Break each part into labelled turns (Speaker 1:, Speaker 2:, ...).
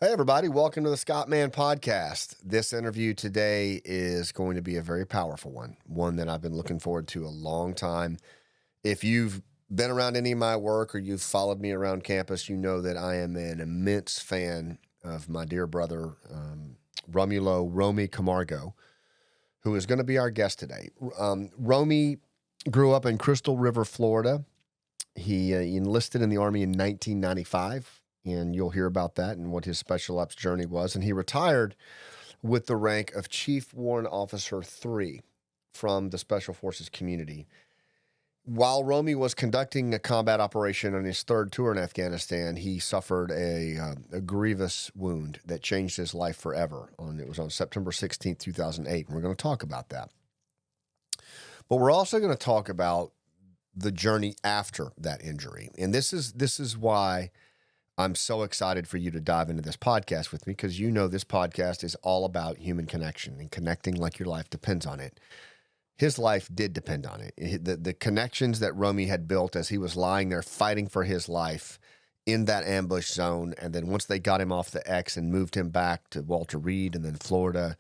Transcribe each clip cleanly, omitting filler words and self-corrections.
Speaker 1: Hey, everybody. Welcome to the Scott Mann Podcast. This interview today is going to be a very powerful one that I've been looking forward to a long time. If you've been around any of my work or you've followed me around campus, you know that I am an immense fan of my dear brother, Romy Camargo, who is going to be our guest today. Romy grew up in Crystal River, Florida. He enlisted in the Army in 1995. And you'll hear about that and what his special ops journey was. And he retired with the rank of Chief Warrant Officer 3 from the Special Forces community. While Romy was conducting a combat operation on his third tour in Afghanistan, he suffered a grievous wound that changed his life forever. It was on September 16th, 2008, and we're going to talk about that. But we're also going to talk about the journey after that injury. And this is why I'm so excited for you to dive into this podcast with me, because you know this podcast is all about human connection and connecting like your life depends on it. His life did depend on it. The connections that Romy had built as he was lying there fighting for his life in that ambush zone, and then once they got him off the X and moved him back to Walter Reed and then Florida,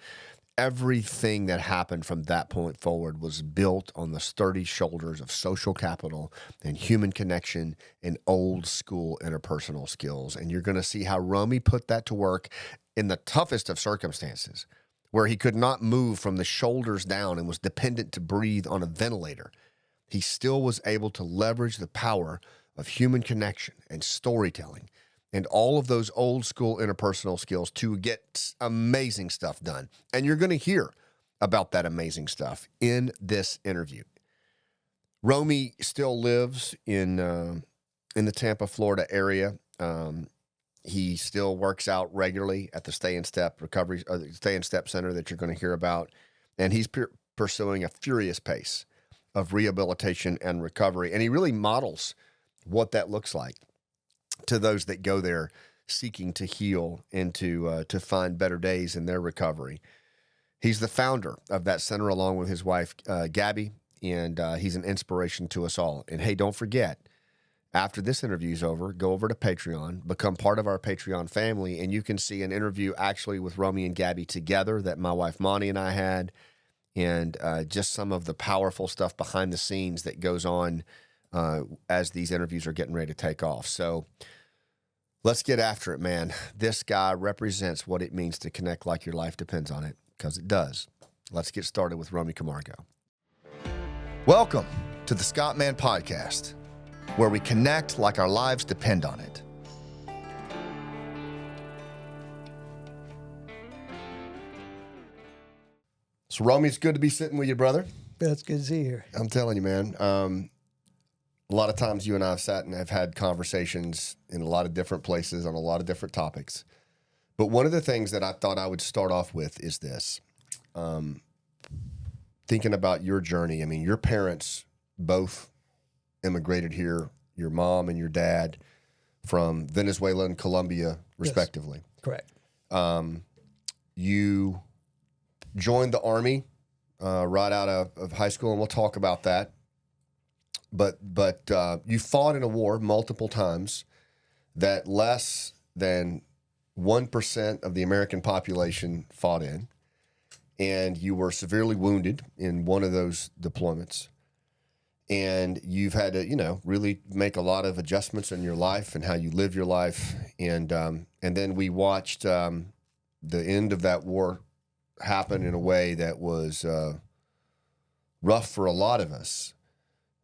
Speaker 1: everything that happened from that point forward was built on the sturdy shoulders of social capital and human connection and old school interpersonal skills. And you're going to see how Romy put that to work in the toughest of circumstances, where he could not move from the shoulders down and was dependent to breathe on a ventilator. He still was able to leverage the power of human connection and storytelling and all of those old school interpersonal skills to get amazing stuff done. And you're going to hear about that amazing stuff in this interview. Romy still lives in the Tampa, Florida area. He still works out regularly at the Stay in Step Center that you're going to hear about. And he's pursuing a furious pace of rehabilitation and recovery. And he really models what that looks like to those that go there seeking to heal and to find better days in their recovery. He's the founder of that center along with his wife, Gabby, and he's an inspiration to us all. And hey, don't forget, after this interview's over, go over to Patreon, become part of our Patreon family, and you can see an interview actually with Romy and Gabby together that my wife Monty and I had, and just some of the powerful stuff behind the scenes that goes on as these interviews are getting ready to take off. So let's get after it, man. This guy represents what it means to connect like your life depends on it, because it does. Let's get started with Romy Camargo. Welcome to the Scott Mann Podcast, where we connect like our lives depend on it. So, Romy, it's good to be sitting with you, brother.
Speaker 2: That's good to see you.
Speaker 1: I'm telling you, man. A lot of times you and I have sat and have had conversations in a lot of different places on a lot of different topics. But one of the things that I thought I would start off with is this. Thinking about your journey. I mean, your parents both immigrated here, your mom and your dad, from Venezuela and Colombia, respectively.
Speaker 2: Yes, correct.
Speaker 1: You joined the Army right out of high school, and we'll talk about that. But you fought in a war multiple times that less than 1% of the American population fought in, and you were severely wounded in one of those deployments. And you've had to, really make a lot of adjustments in your life and how you live your life. And then we watched the end of that war happen in a way that was rough for a lot of us,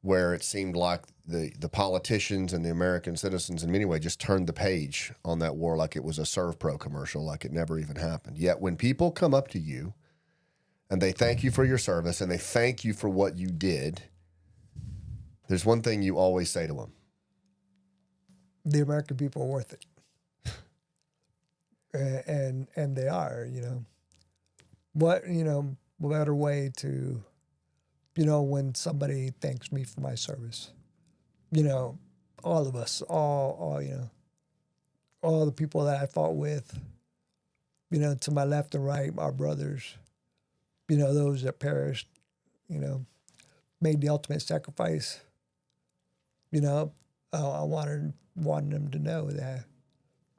Speaker 1: where it seemed like the politicians and the American citizens in many ways just turned the page on that war like it was a ServPro commercial, like it never even happened. Yet when people come up to you and they thank you for your service and they thank you for what you did, there's one thing you always say to them.
Speaker 2: The American people are worth it. And they are, What better way to, when somebody thanks me for my service, all of us, all the people that I fought with, to my left and right, our brothers, those that perished, made the ultimate sacrifice. I wanted them to know that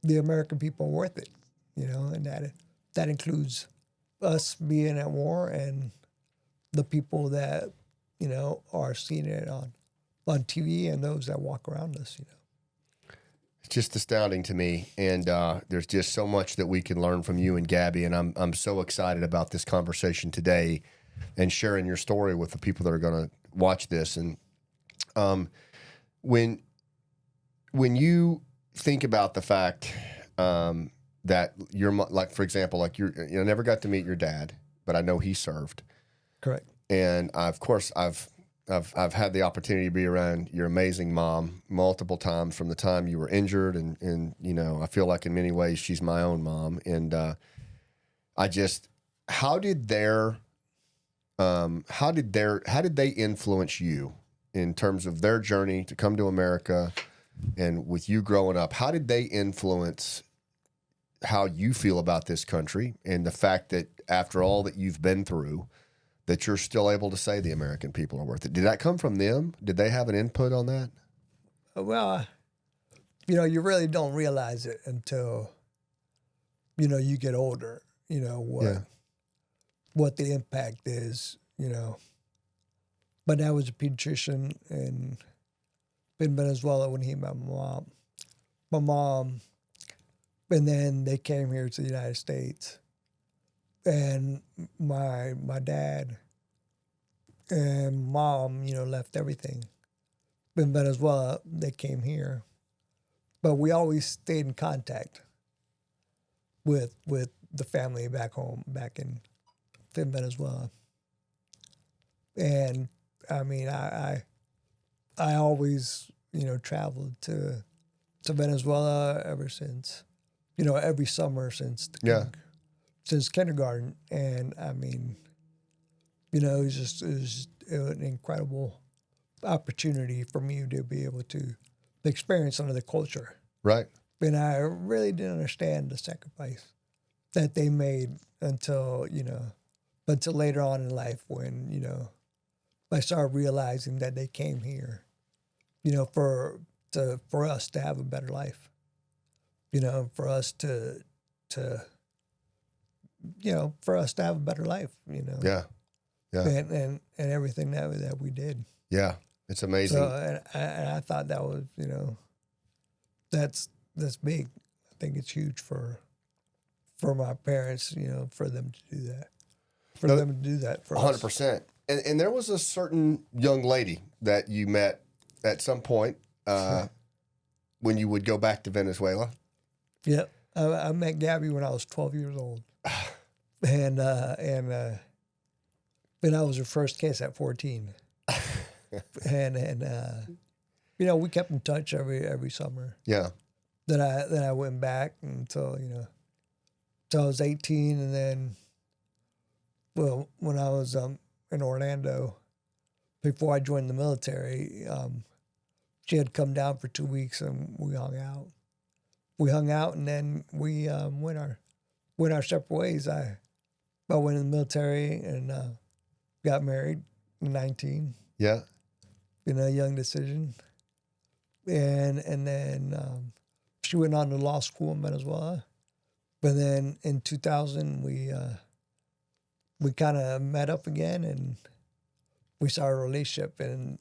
Speaker 2: the American people are worth it. and that includes us being at war and the people that, are seeing it on TV and those that walk around us,
Speaker 1: It's just astounding to me, and there's just so much that we can learn from you and Gabby, and I'm so excited about this conversation today and sharing your story with the people that are going to watch this. And when you think about the fact that you're like, for example, like I never got to meet your dad, but I know he served.
Speaker 2: Correct.
Speaker 1: And of course, I've had the opportunity to be around your amazing mom multiple times from the time you were injured, and I feel like in many ways she's my own mom. And how did they influence you in terms of their journey to come to America, and with you growing up, how did they influence how you feel about this country and the fact that after all that you've been through, that you're still able to say the American people are worth it? Did that come from them? Did they have an input on that?
Speaker 2: Well, you really don't realize it until, you get older, what the impact is, But I was a pediatrician in Venezuela when he met my mom, and then they came here to the United States. And my dad and mom, left everything. In Venezuela, they came here. But we always stayed in contact with the family back home, back in Venezuela. And I mean, I always, traveled to Venezuela ever since, every summer since kindergarten. And I mean, it was an incredible opportunity for me to be able to experience another culture.
Speaker 1: Right.
Speaker 2: And I really didn't understand the sacrifice that they made until later on in life when, I started realizing that they came here, for us to have a better life, for us to for us to have a better life,
Speaker 1: Yeah.
Speaker 2: and everything that we did.
Speaker 1: Yeah. It's amazing.
Speaker 2: So, and I thought that was, that's big. I think it's huge for my parents, for them to do that. Them to do that for
Speaker 1: 100%.
Speaker 2: us.
Speaker 1: And there was a certain young lady that you met at some point when you would go back to Venezuela.
Speaker 2: Yep. I met Gabby when I was 12 years old. And I was her first kiss at 14. and we kept in touch every summer.
Speaker 1: Yeah.
Speaker 2: Then I went back until I was 18, and then when I was in Orlando, before I joined the military, she had come down for 2 weeks and we hung out. And then we went our separate ways. I went in the military and got married at 19.
Speaker 1: Yeah.
Speaker 2: Young decision. And then she went on to law school in Venezuela. But then in 2000, we kind of met up again and we started a relationship, and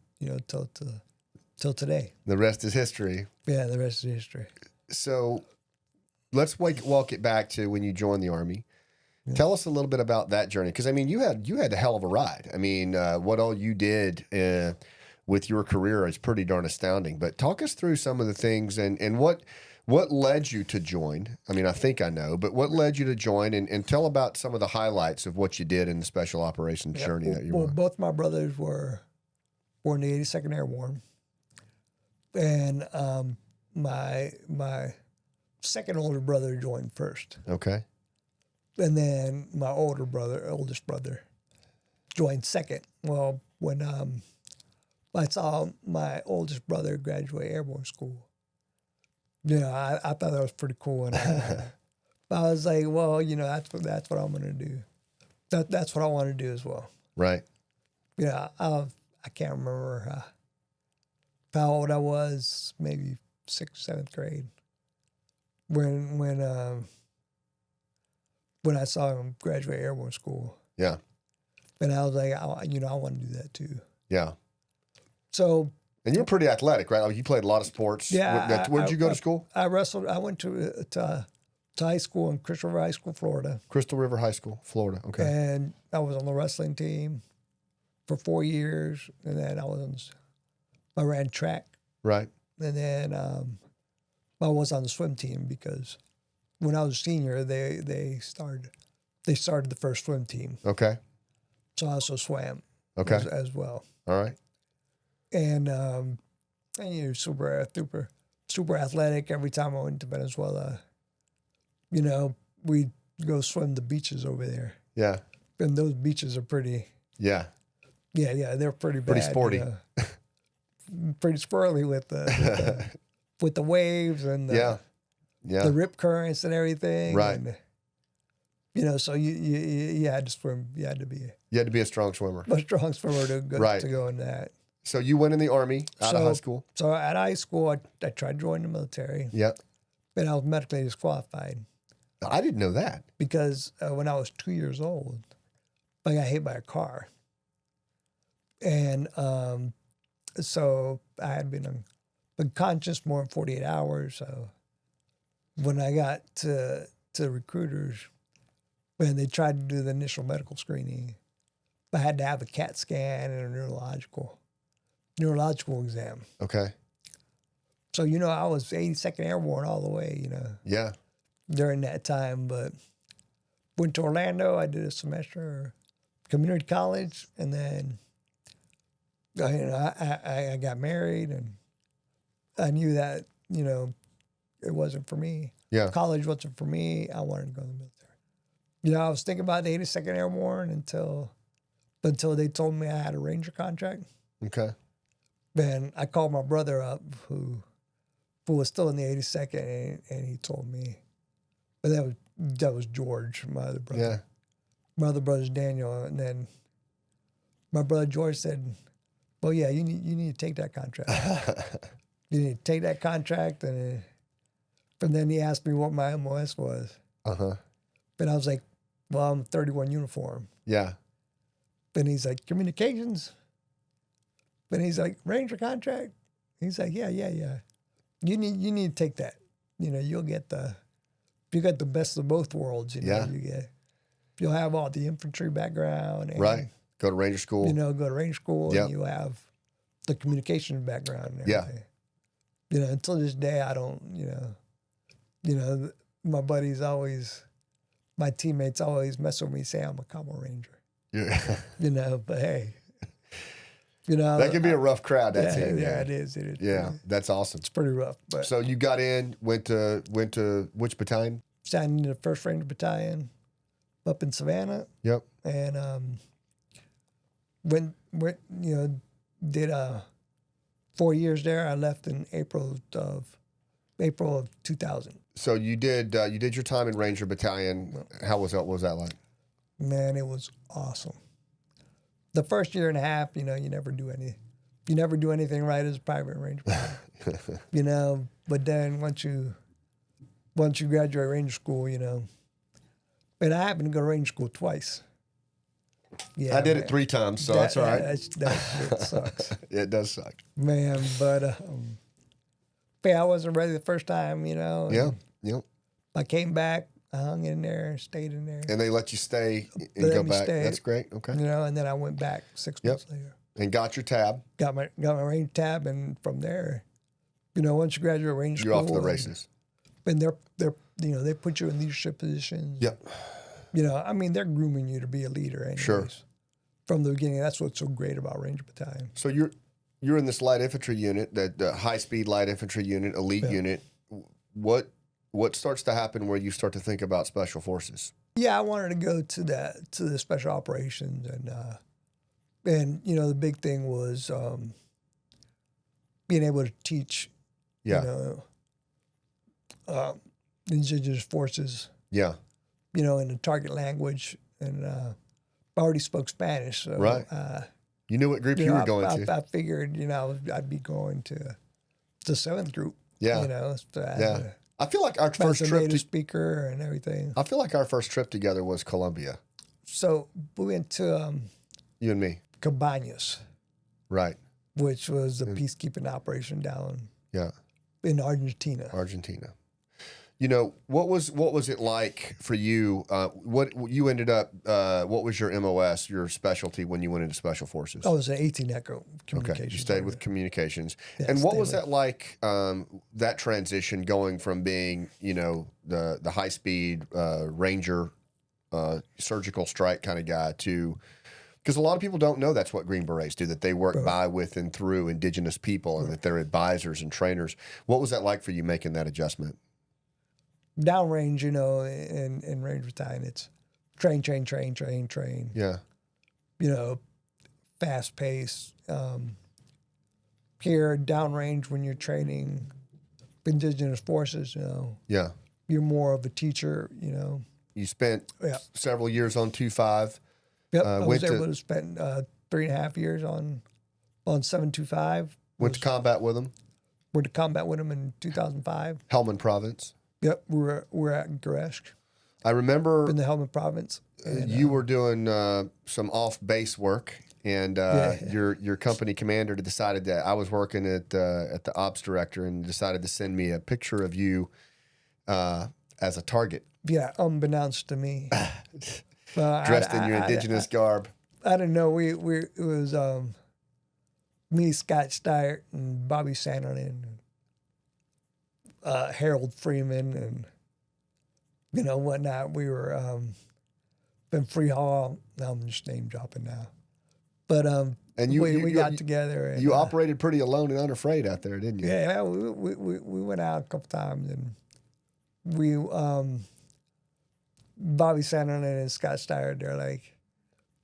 Speaker 2: till today.
Speaker 1: The rest is history.
Speaker 2: Yeah, the rest is history.
Speaker 1: So let's walk it back to when you joined the Army. Yeah. Tell us a little bit about that journey, because I mean, you had a hell of a ride. I mean, what all you did with your career is pretty darn astounding. But talk us through some of the things and what led you to join. I mean, I think I know, but what led you to join, and tell about some of the highlights of what you did in the special operations journey that you were on.
Speaker 2: Both my brothers were in the 82nd Airborne, and my second older brother joined first.
Speaker 1: Okay.
Speaker 2: And then my oldest brother, joined second. Well, when I saw my oldest brother graduate airborne school, I thought that was pretty cool. And I was like, well, that's what I'm going to do. That's what I want to do as well.
Speaker 1: Right.
Speaker 2: I can't remember how old I was, maybe 6th, 7th grade, when when I saw him graduate airborne school.
Speaker 1: Yeah.
Speaker 2: And I was like, I want to do that too.
Speaker 1: Yeah.
Speaker 2: So.
Speaker 1: And you're pretty athletic, right? Like you played a lot of sports.
Speaker 2: Yeah.
Speaker 1: Where did you go to school?
Speaker 2: I wrestled. I went to high school in Crystal River High School, Florida.
Speaker 1: Crystal River High School, Florida. Okay.
Speaker 2: And I was on the wrestling team for 4 years, and then I ran track.
Speaker 1: Right.
Speaker 2: And then I was on the swim team because when I was a senior, they started the first swim team.
Speaker 1: Okay.
Speaker 2: So I also swam.
Speaker 1: Okay.
Speaker 2: As well.
Speaker 1: All right.
Speaker 2: And you're super athletic. Every time I went to Venezuela, we'd go swim the beaches over there.
Speaker 1: Yeah.
Speaker 2: And those beaches are pretty.
Speaker 1: Yeah.
Speaker 2: Yeah, they're pretty
Speaker 1: Pretty
Speaker 2: bad,
Speaker 1: sporty.
Speaker 2: Pretty swirly with the waves and the rip currents and everything.
Speaker 1: Right.
Speaker 2: And, so you had to swim. You had to be
Speaker 1: a strong swimmer.
Speaker 2: A strong swimmer to go in that.
Speaker 1: So you went in the Army out of high school?
Speaker 2: So at high school, I tried to join the military.
Speaker 1: Yep.
Speaker 2: But I was medically disqualified.
Speaker 1: I didn't know that.
Speaker 2: Because when I was 2 years old, I got hit by a car. And so I had been unconscious more than 48 hours. So when I got to recruiters, when they tried to do the initial medical screening, I had to have a CAT scan and a neurological exam.
Speaker 1: Okay.
Speaker 2: So, I was 82nd Airborne all the way,
Speaker 1: Yeah.
Speaker 2: during that time. But went to Orlando. I did a semester community college, and then I got married, and I knew that, it wasn't for me.
Speaker 1: Yeah.
Speaker 2: College wasn't for me. I wanted to go to the military. I was thinking about the 82nd Airborne until they told me I had a Ranger contract.
Speaker 1: Okay.
Speaker 2: And I called my brother up, who was still in the 82nd, and he told me. But that was George, my other brother.
Speaker 1: Yeah.
Speaker 2: My other brother's Daniel, and then my brother George said, "Well, yeah, you need to take that contract. You need to take that contract." And then he asked me what my MOS was.
Speaker 1: Uh-huh.
Speaker 2: And I was like, "Well, I'm 31 uniform."
Speaker 1: Yeah.
Speaker 2: And he's like, "Communications?" And he's like, "Ranger contract?" He's like, yeah. You need to take that. You'll get the best of both worlds.
Speaker 1: Yeah.
Speaker 2: You'll have all the infantry background. And,
Speaker 1: right. Go to Ranger school.
Speaker 2: Go to Ranger school,
Speaker 1: Yep.
Speaker 2: and you have the communication background and everything. Yeah. Until this day, I don't, my buddies always, my teammates always mess with me, say I'm a Camo Ranger.
Speaker 1: Yeah.
Speaker 2: But hey,
Speaker 1: that can be a rough crowd. That team.
Speaker 2: Yeah, it is. It is.
Speaker 1: Yeah, that's awesome.
Speaker 2: It's pretty rough. But
Speaker 1: so you got in, went to which battalion?
Speaker 2: signed into the 1st Ranger Battalion up in Savannah.
Speaker 1: Yep.
Speaker 2: And went did 4 years there. I left in April of 2000.
Speaker 1: So you did your time in Ranger Battalion. How was that? What was that like?
Speaker 2: Man, it was awesome. The first year and a half, you never do anything right as a private Ranger. But then once you graduate Ranger school, and I happened to go to Ranger school twice. Yeah,
Speaker 1: I did it 3 times, so that's all right.
Speaker 2: That sucks.
Speaker 1: It does suck,
Speaker 2: man. But I wasn't ready the first time,
Speaker 1: Yeah. Yep.
Speaker 2: I came back, I hung in there, stayed in there.
Speaker 1: And they let you stay and go back. That's great. Okay.
Speaker 2: And then I went back 6 months later.
Speaker 1: And got your tab.
Speaker 2: Got my Ranger tab, and from there, once you graduate Ranger school,
Speaker 1: you're off to the races.
Speaker 2: And they're they put you in leadership positions.
Speaker 1: Yep.
Speaker 2: They're grooming you to be a leader anyways.
Speaker 1: Sure.
Speaker 2: From the beginning, that's what's so great about Ranger Battalion.
Speaker 1: So you're in this light infantry unit, the high speed light infantry unit, elite unit. What starts to happen where you start to think about special forces?
Speaker 2: Yeah, I wanted to go to the special operations, and the big thing was being able to teach. Indigenous forces.
Speaker 1: Yeah.
Speaker 2: In the target language, and I already spoke Spanish, so
Speaker 1: right. You knew what group you were going to.
Speaker 2: I figured, I'd be going to the 7th group.
Speaker 1: Yeah.
Speaker 2: So I
Speaker 1: I feel like our first
Speaker 2: as a
Speaker 1: trip
Speaker 2: native speaker and everything.
Speaker 1: I feel like our first trip together was Colombia.
Speaker 2: So we went to
Speaker 1: You and me.
Speaker 2: Cabañas,
Speaker 1: Right.
Speaker 2: which was a peacekeeping operation down
Speaker 1: Yeah.
Speaker 2: in Argentina.
Speaker 1: You know, what was it like for you? What you ended up? What was your MOS, your specialty when you went into Special Forces?
Speaker 2: I was an 18 Echo communications.
Speaker 1: Okay, you stayed with communications.
Speaker 2: Yeah,
Speaker 1: and what
Speaker 2: stayed
Speaker 1: was
Speaker 2: with-
Speaker 1: that like? That transition going from being, you know, the high speed Ranger surgical strike kind of guy to, because a lot of people don't know that's what Green Berets do, that they work by, with, and through indigenous people, and that they're advisors and trainers. What was that like for you making that adjustment?
Speaker 2: Downrange, you know, in range battalion, it's train.
Speaker 1: Yeah.
Speaker 2: You know, fast pace. Here, downrange, when you're training indigenous forces, you know,
Speaker 1: Yeah.
Speaker 2: you're more of a teacher, you know.
Speaker 1: You spent several years on 2-5.
Speaker 2: Yep, I was
Speaker 1: went
Speaker 2: able to spend 3.5 years on 725.
Speaker 1: Went to combat with them.
Speaker 2: Went to combat with them in 2005.
Speaker 1: Helmand Province.
Speaker 2: Yep, we're at Gresh
Speaker 1: I remember
Speaker 2: in the Helmand Province. And,
Speaker 1: you were doing some off base work, and your company commander decided that I was working at the ops director, and decided to send me a picture of you as a target.
Speaker 2: Yeah, unbeknownst to me.
Speaker 1: Dressed in your indigenous garb.
Speaker 2: I didn't know it was me, Scott Steyer, and Bobby Sanderson, and Harold Freeman, and you know whatnot. We were in Free Hall. Now I'm just name dropping now, but
Speaker 1: and
Speaker 2: we got together. And,
Speaker 1: you operated pretty alone and unafraid out there, didn't you?
Speaker 2: Yeah, we went out a couple times, and we Bobby Sanderson and Scott Steyer, they're like,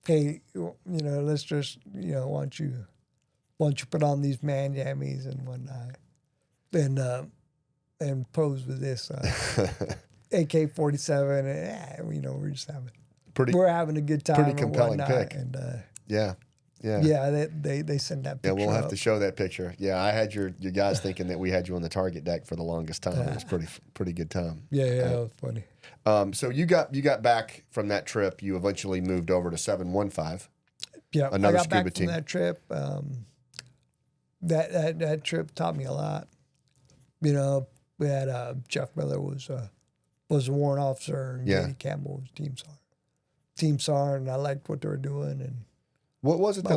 Speaker 2: hey, you know, let's just, you know, why don't you put on these man jammies and whatnot, and pose with this AK-47, and you know, we're just we're having a good time.
Speaker 1: Pretty compelling pic.
Speaker 2: And
Speaker 1: yeah.
Speaker 2: they sent that picture.
Speaker 1: Yeah, we'll have to show that picture. Yeah, I had your guys thinking that we had you on the target deck for the longest time. It was pretty good time.
Speaker 2: Yeah, it was funny.
Speaker 1: So you got back from that trip. You eventually moved over to 715.
Speaker 2: Yeah,
Speaker 1: another
Speaker 2: I got
Speaker 1: scuba
Speaker 2: back
Speaker 1: team.
Speaker 2: from that trip. That trip taught me a lot. You know, we had Jeff Miller was a warrant officer, and Danny Campbell was team SAR, and I liked what they were doing. And
Speaker 1: what was it that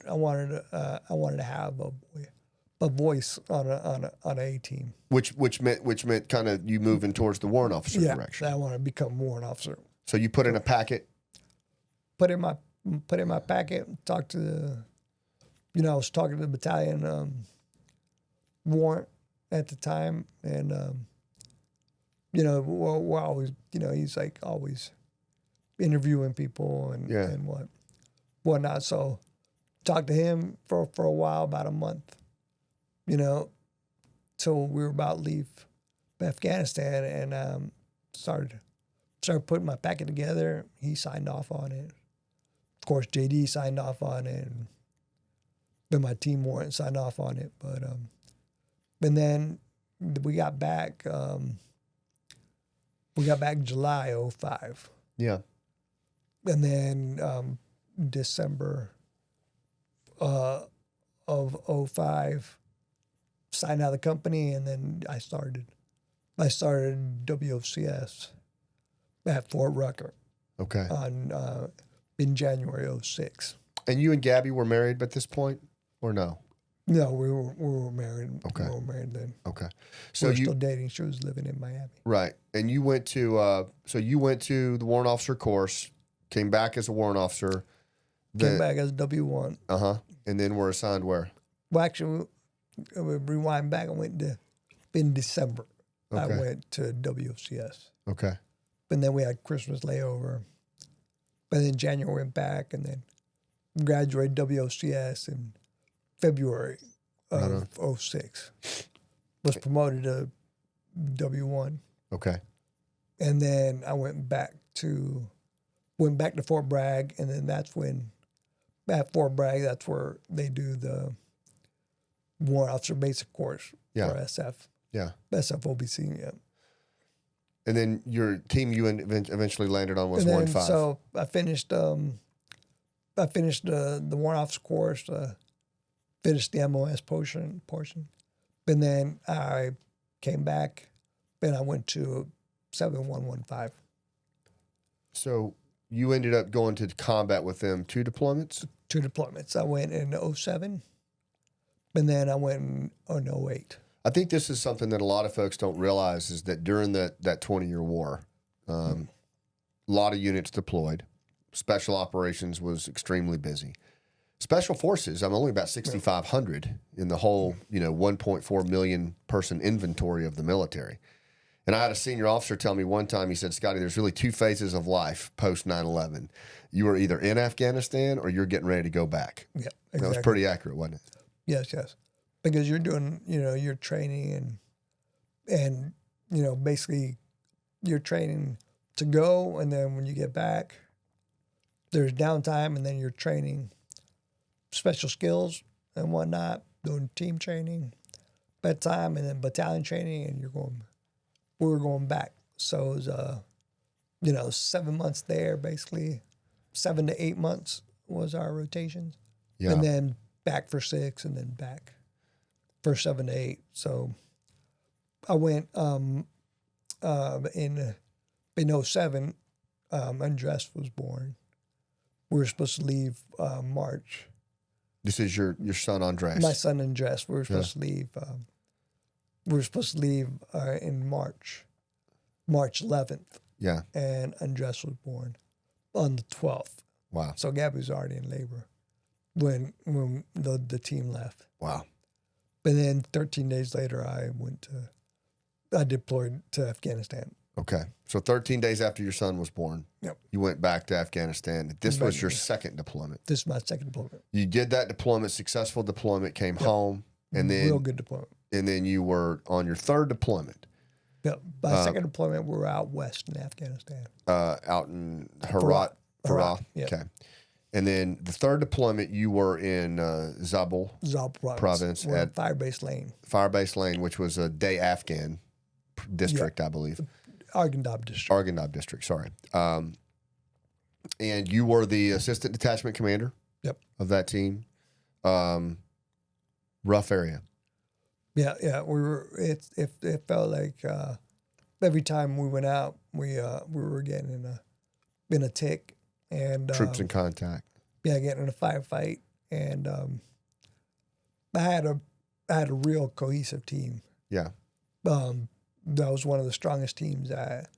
Speaker 2: I wanted to have a voice on an A team,
Speaker 1: which meant kind of you moving towards the warrant officer direction.
Speaker 2: I wanted to become warrant officer.
Speaker 1: So you put in a packet.
Speaker 2: Put in my packet. Talked to the, you know, I was talking to the battalion warrant at the time, and you know, we're always, you know, he's like always interviewing people and whatnot. So talked to him for a while, about a month, you know, till we were about to leave Afghanistan, and started putting my packet together. He signed off on it. Of course, JD signed off on it, and then my team warrant signed off on it. But and then we got back. We got back July 05.
Speaker 1: Yeah.
Speaker 2: And then December of 05, signed out of the company, and then I started WOCS at Fort Rucker.
Speaker 1: Okay.
Speaker 2: In January 06.
Speaker 1: And you and Gabby were married at this point, or no?
Speaker 2: No, we were married.
Speaker 1: Okay.
Speaker 2: We were married then.
Speaker 1: Okay.
Speaker 2: So we were still dating. She was living in Miami.
Speaker 1: Right. And you went to the warrant officer course, came back as a warrant officer.
Speaker 2: Came back as W1.
Speaker 1: And then were assigned where?
Speaker 2: Well, actually, we rewind back. I went in December. Okay. I went to WCS.
Speaker 1: Okay.
Speaker 2: And then we had Christmas layover. But then January went back, and then graduated WCS in February of 06. Was promoted to W1.
Speaker 1: Okay.
Speaker 2: And then I went back to Fort Bragg, and then that's when at Fort Bragg, that's where they do the warrant officer basic course for SF.
Speaker 1: Yeah.
Speaker 2: SF OBC, yeah.
Speaker 1: And then your team you eventually landed on was
Speaker 2: And then,
Speaker 1: 1-5.
Speaker 2: so I finished the warrant officer course, finished the MOS portion. And then I came back, and I went to 7115.
Speaker 1: So you ended up going to combat with them 2 deployments?
Speaker 2: 2 deployments. I went in 07, and then I went in 08.
Speaker 1: I think this is something that a lot of folks don't realize is that during that 20-year war, a lot of units deployed. Special operations was extremely busy. Special forces, I'm only about 6,500 in the whole, 1.4 million person inventory of the military. And I had a senior officer tell me one time, he said, Scotty, there's really 2 phases of life post 9/11. You were either in Afghanistan or you're getting ready to go back.
Speaker 2: Yeah, exactly.
Speaker 1: That was pretty accurate, wasn't it?
Speaker 2: Yes. Because you're doing, your training and basically you're training to go, and then when you get back, there's downtime, and then you're training special skills and whatnot, doing team training, bedtime, and then battalion training, and we were going back. So it was, 7 months there, basically. 7 to 8 months was our rotations.
Speaker 1: Yeah.
Speaker 2: And then back for 6, and then back for 7 to 8. So I went in 07, Undressed was born. We were supposed to leave March.
Speaker 1: This is your son Andres.
Speaker 2: My son Undressed. We were supposed to leave. We were supposed to leave in March 11th.
Speaker 1: Yeah.
Speaker 2: And Undressed was born on the 12th.
Speaker 1: Wow.
Speaker 2: So Gabby was already in labor when the team left.
Speaker 1: Wow.
Speaker 2: And then 13 days later, I deployed to Afghanistan.
Speaker 1: Okay. So 13 days after your son was born,
Speaker 2: Yep.
Speaker 1: you went back to Afghanistan. This was your second deployment.
Speaker 2: This is my second deployment.
Speaker 1: You did that deployment, successful deployment, came home, and then
Speaker 2: Real good deployment.
Speaker 1: And then you were on your third deployment.
Speaker 2: Yep. My second deployment, we were out west in Afghanistan.
Speaker 1: Out in Herat.
Speaker 2: Yeah.
Speaker 1: Okay. And then the third deployment, you were in Zabul province
Speaker 2: We're
Speaker 1: at
Speaker 2: Firebase Lane.
Speaker 1: Firebase Lane, which was a day Afghan district, I believe.
Speaker 2: Arghandab district.
Speaker 1: Arghandab district, sorry. And you were the assistant detachment commander.
Speaker 2: Yep.
Speaker 1: Of that team. Rough area.
Speaker 2: Yeah. We were. It felt like every time we went out, we were getting in a tick and
Speaker 1: Troops in contact.
Speaker 2: Yeah, getting in a firefight, and I had a real cohesive team.
Speaker 1: Yeah.
Speaker 2: That was one of the strongest teams that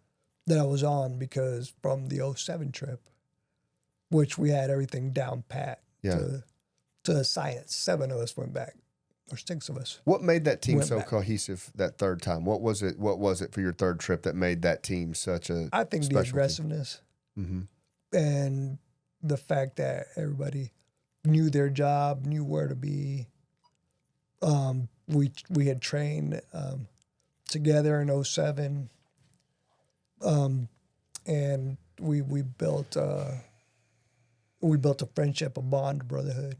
Speaker 2: I was on, because from the 07 trip, which we had everything down pat to science. 7 of us went back, or 6 of us.
Speaker 1: What made that team so
Speaker 2: back.
Speaker 1: cohesive that third time? What was it for your third trip that made that team such a
Speaker 2: I think the aggressiveness
Speaker 1: Mm-hmm.
Speaker 2: and the fact that everybody knew their job, knew where to be. We had trained together in 07, and we built a friendship, a bond, a brotherhood.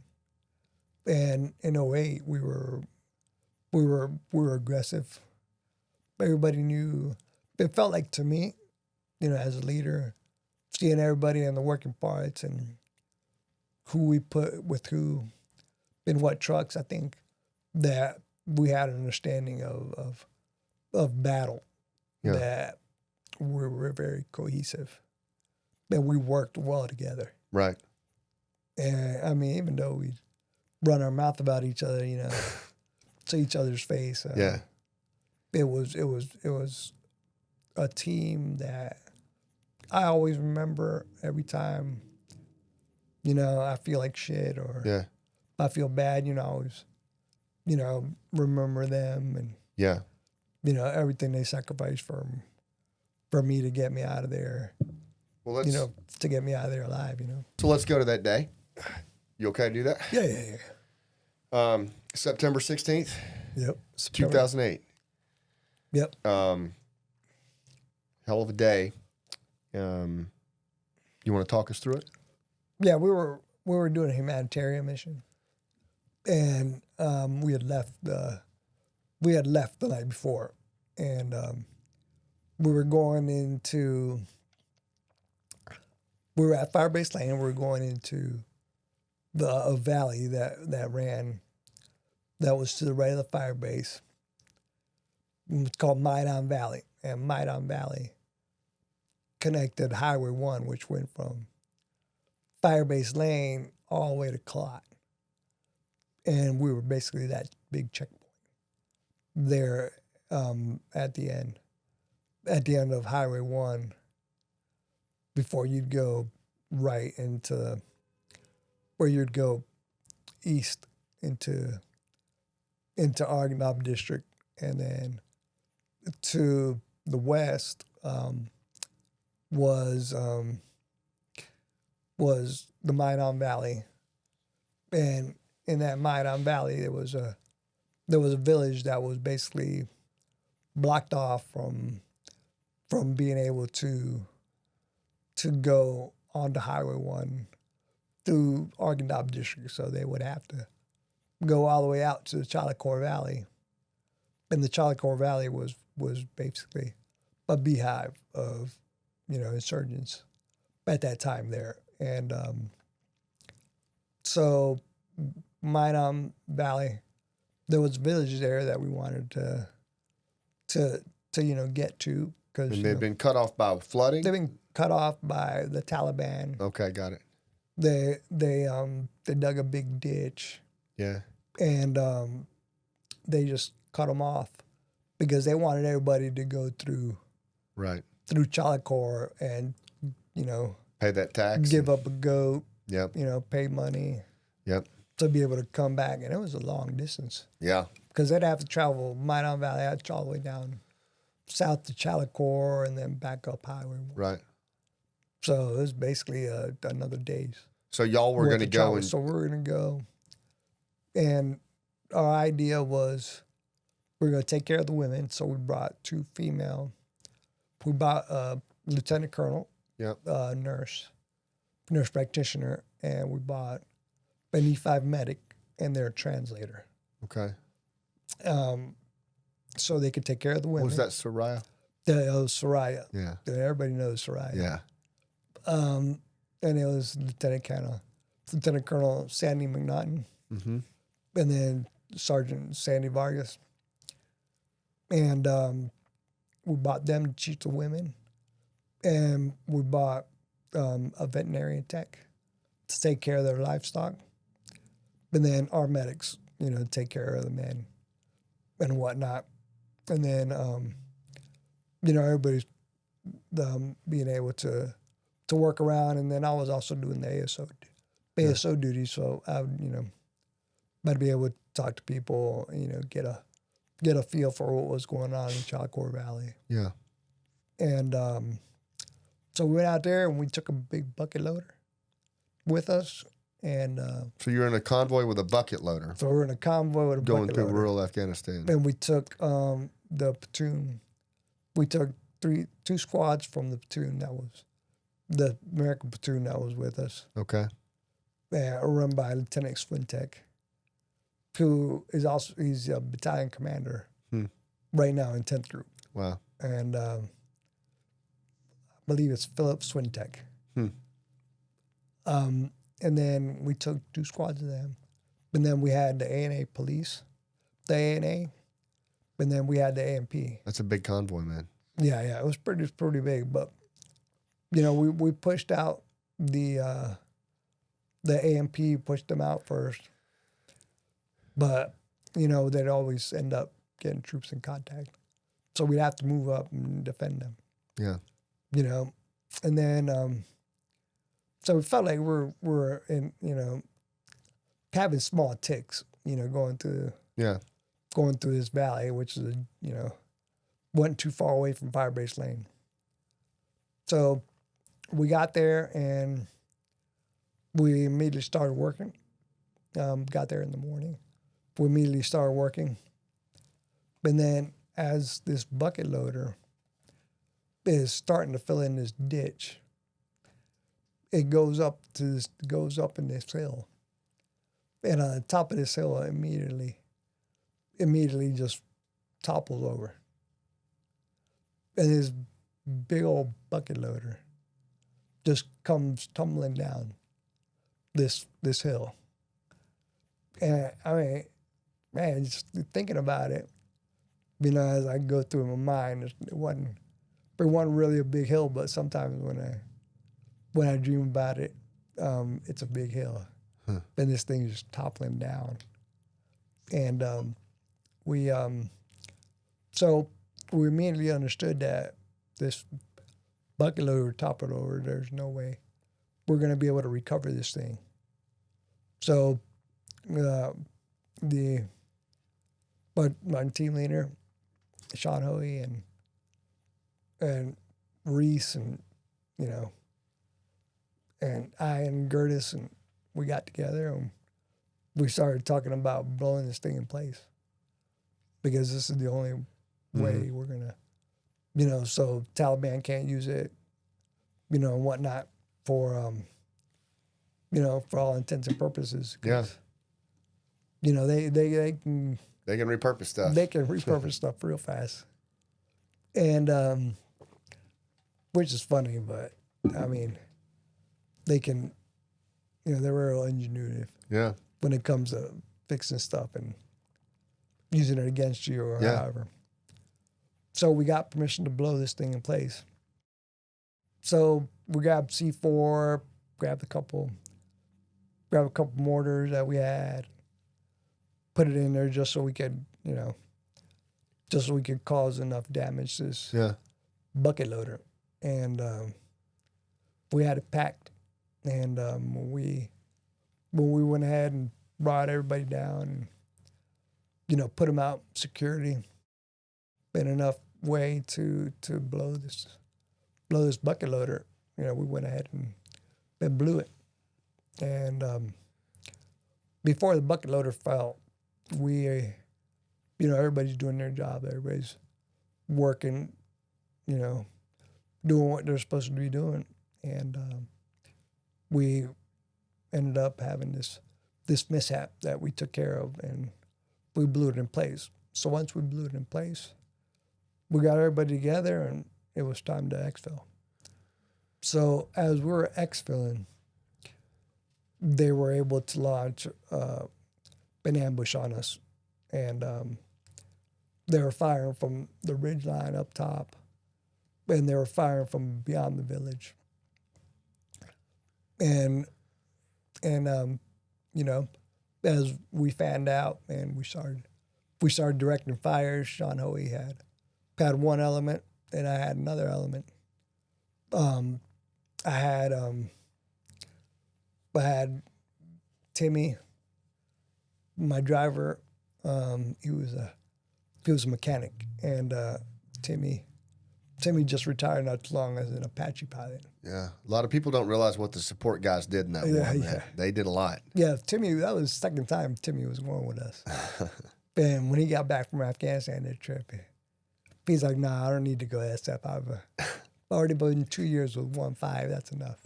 Speaker 2: And in 08, we were aggressive. Everybody knew. It felt like, to me, as a leader, seeing everybody in the working parts and who we put with who in what trucks, I think that we had an understanding of battle, that we were very cohesive, and we worked well together.
Speaker 1: Right.
Speaker 2: And I mean, even though we run our mouth about each other, to each other's face, it was a team that I always remember. Every time, I feel like shit, or I feel bad, I always, remember them, and everything they sacrificed for me to get me out of there.
Speaker 1: Well,
Speaker 2: to get me out of there alive.
Speaker 1: So let's go to that day. You okay to do that?
Speaker 2: Yeah.
Speaker 1: September 16th.
Speaker 2: Yep.
Speaker 1: 2008.
Speaker 2: Yep.
Speaker 1: Hell of a day. You want to talk us through it?
Speaker 2: Yeah, we were doing a humanitarian mission, and we had left the night before, and we were going into, we were at Firebase Lane. We were going into a valley that ran, that was to the right of the fire base. It's called Maidon Valley. And Maidon Valley connected Highway 1, which went from Firebase Lane all the way to Clot. And we were basically that big checkpoint there at the end of Highway 1, before you'd go right into where you'd go east into Argonaut District, and then to the west was the Maidon Valley, and in that Maidon Valley there was a village that was basically blocked off from being able to go onto Highway 1 through Argonaut District, so they would have to go all the way out to the Chalicore Valley. And the Chalicore Valley was basically a beehive of, insurgents at that time there. And so Maidon Valley, there was villages there that we wanted to get to, because
Speaker 1: And they've been cut off by flooding?
Speaker 2: they've been cut off by the Taliban.
Speaker 1: Okay, got it.
Speaker 2: They dug a big ditch.
Speaker 1: Yeah.
Speaker 2: And they just cut them off because they wanted everybody to go through Chalicore and,
Speaker 1: Pay that tax.
Speaker 2: give up a goat,
Speaker 1: Yep.
Speaker 2: Pay money
Speaker 1: Yep.
Speaker 2: to be able to come back. And it was a long distance
Speaker 1: Yeah.
Speaker 2: because they'd have to travel Maidon Valley, I'd all the way down south to Chalicore and then back up Highway 1.
Speaker 1: Right.
Speaker 2: So it was basically another day's.
Speaker 1: So y'all were going to go and
Speaker 2: So we were going to go. And our idea was we were going to take care of the women. So we brought 2 female. We brought a lieutenant colonel,
Speaker 1: Yep.
Speaker 2: nurse practitioner, and we bought an E5 medic and their translator.
Speaker 1: Okay.
Speaker 2: So they could take care of the women.
Speaker 1: Was that Soraya?
Speaker 2: Soraya.
Speaker 1: Yeah.
Speaker 2: Everybody knows Soraya.
Speaker 1: Yeah.
Speaker 2: And it was Lieutenant Colonel Sandy McNaughton.
Speaker 1: Mm-hmm.
Speaker 2: And then Sergeant Sandy Vargas. And we bought them to teach the women. And we bought a veterinarian tech to take care of their livestock. And then our medics, take care of the men and whatnot. And then, everybody's being able to work around. And then I was also doing the ASO duty. So I would, I'd be able to talk to people, get a feel for what was going on in Chalicore Valley.
Speaker 1: Yeah.
Speaker 2: And so we went out there and we took a big bucket loader with us. And
Speaker 1: So you're in a convoy with a bucket loader
Speaker 2: so we're in a convoy with a
Speaker 1: going
Speaker 2: bucket
Speaker 1: through
Speaker 2: loader.
Speaker 1: rural Afghanistan.
Speaker 2: And we took the platoon. We took 2 squads from the platoon that was the American platoon that was with us.
Speaker 1: Okay.
Speaker 2: Run by Lieutenant Swintek, who is also, he's a battalion commander right now in 10th Group.
Speaker 1: Wow.
Speaker 2: And I believe it's Philip Swintek. And then we took 2 squads of them. And then we had the ANA police, the ANA, and then we had the AMP.
Speaker 1: That's a big convoy, man.
Speaker 2: Yeah, it was pretty big. But, we pushed out the AMP, pushed them out first. But, they'd always end up getting troops in contact. So we'd have to move up and defend them.
Speaker 1: Yeah.
Speaker 2: And then, so it felt like we're in, having small ticks, going through this valley, which is, wasn't too far away from Firebase Lane. So we got there and we immediately started working. Got there in the morning. We immediately started working. And then as this bucket loader is starting to fill in this ditch, it goes up in this hill. And on the top of this hill, it immediately just topples over. And this big old bucket loader just comes tumbling down this hill. And I mean, man, just thinking about it, as I go through my mind, it wasn't really a big hill, but sometimes when I dream about it, it's a big hill. And this thing is just toppling down. And so we immediately understood that this bucket loader toppled over. There's no way we're going to be able to recover this thing. So my team leader, Sean Hoey, and Reese, and and I and Gertis, and we got together and we started talking about blowing this thing in place, because this is the only way we're gonna, so Taliban can't use it, and whatnot for for all intents and purposes.
Speaker 1: Yeah.
Speaker 2: They can
Speaker 1: repurpose stuff.
Speaker 2: They can repurpose stuff real fast, and which is funny, but I mean, they can, they're real ingenuitive.
Speaker 1: Yeah.
Speaker 2: When it comes to fixing stuff and using it against you or however. So we got permission to blow this thing in place. So we grabbed C4, grabbed a couple mortars that we had, put it in there just so we could, cause enough damage to this bucket loader. And we had it packed. And when we went ahead and brought everybody down and, put them out security in enough way to blow this bucket loader, we went ahead and blew it. And before the bucket loader fell, everybody's doing their job. Everybody's working, doing what they're supposed to be doing. And we ended up having this mishap that we took care of, and we blew it in place. So once we blew it in place, we got everybody together, and it was time to exfil. So as we were exfilling, they were able to launch an ambush on us, and they were firing from the ridge line up top, and they were firing from beyond the village. And as we fanned out and we started directing fires, Sean Hoey had one element and I had another element. I had Timmy, my driver. He was a mechanic, and Timmy just retired not too long as an Apache pilot.
Speaker 1: Yeah. A lot of people don't realize what the support guys did in that war, man. They did a lot.
Speaker 2: Yeah, Timmy, that was the second time Timmy was going with us. And when he got back from Afghanistan that trip, he's like, nah, I don't need to go SF. I've already been 2 years with 1.5. That's enough.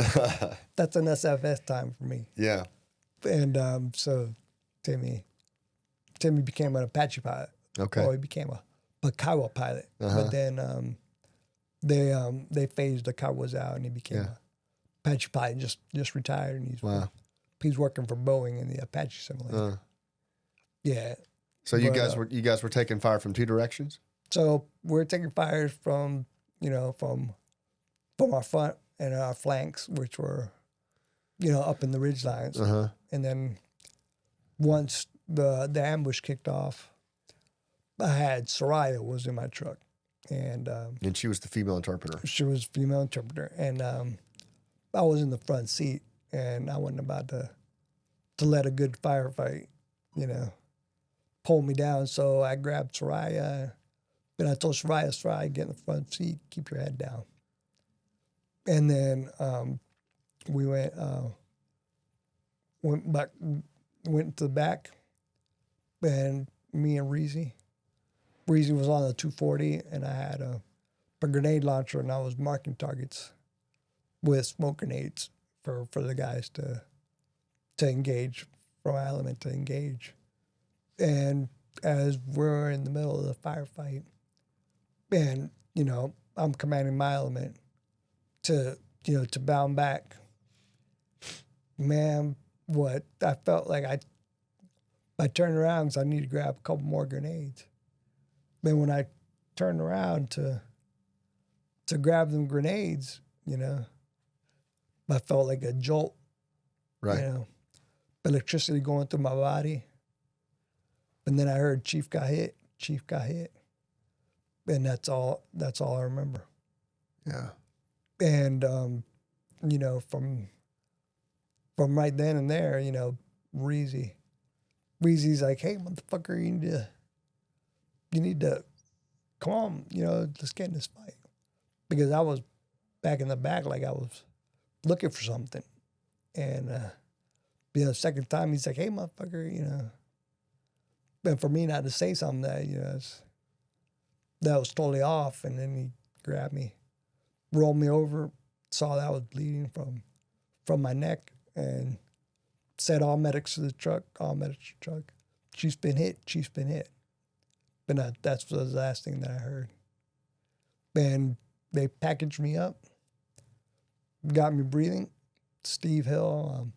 Speaker 2: That's an SFS time for me.
Speaker 1: Yeah.
Speaker 2: And so Timmy became an Apache pilot.
Speaker 1: Okay.
Speaker 2: Or he became a Kiowa pilot. But then they phased the Kiowas out, and he became a Apache pilot. Just retired, and he's working for Boeing in the Apache simulator. Yeah.
Speaker 1: So you guys were taking fire from two directions?
Speaker 2: So we're taking fires from our front and our flanks, which were up in the ridge lines. And then once the ambush kicked off, I had Soraya was in my truck, and
Speaker 1: she was the female interpreter.
Speaker 2: She was female interpreter, and I was in the front seat, and I wasn't about to let a good firefight, pull me down. So I grabbed Soraya, and I told Soraya, get in the front seat, keep your head down. And then we went to the back, and me and Reezy was on the 240, and I had a grenade launcher, and I was marking targets with smoke grenades for the guys to engage, for my element to engage. And as we're in the middle of the firefight, and I'm commanding my element to bound back. Man, what I felt like I turned around because I need to grab a couple more grenades. Then when I turned around to grab them grenades, I felt like a jolt.
Speaker 1: Right.
Speaker 2: Electricity going through my body. And then I heard Chief got hit. And that's all I remember.
Speaker 1: Yeah.
Speaker 2: And from right then and there, Reezy's like, hey, motherfucker, you need to come on, let's get in this fight. Because I was back in the back like I was looking for something. And second time he's like, hey, motherfucker, and for me not to say something that was totally off, and then he grabbed me, rolled me over, saw that I was bleeding from my neck, and said, all medics to the truck. Chief's been hit. But that's the last thing that I heard. And they packaged me up, got me breathing. Steve Hill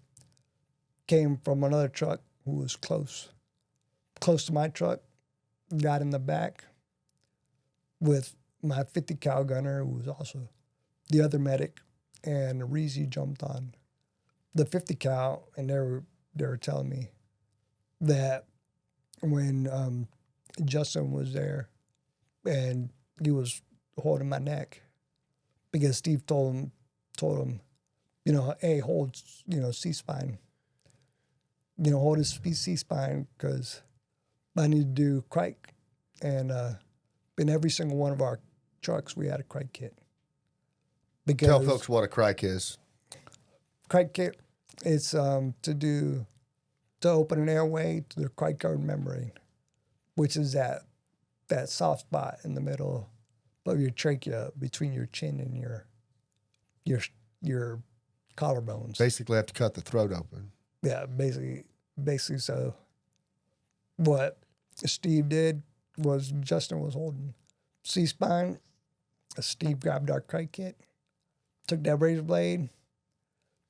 Speaker 2: came from another truck who was close to my truck, got in the back with my 50 cal gunner, who was also the other medic, and Reezy jumped on the 50 cal, and they were telling me that when Justin was there and he was holding my neck because Steve told him, hey, hold, C-spine, hold his C-spine because I need to do crike. And in every single one of our trucks, we had a crike kit. Because
Speaker 1: Tell folks what a crike is.
Speaker 2: Crike kit is to open an airway to the crike covered membrane, which is that soft spot in the middle of your trachea between your chin and your collarbones.
Speaker 1: Basically have to cut the throat open.
Speaker 2: Yeah, basically so. What Steve did was Justin was holding C-spine. Steve grabbed our crike kit, took that razor blade,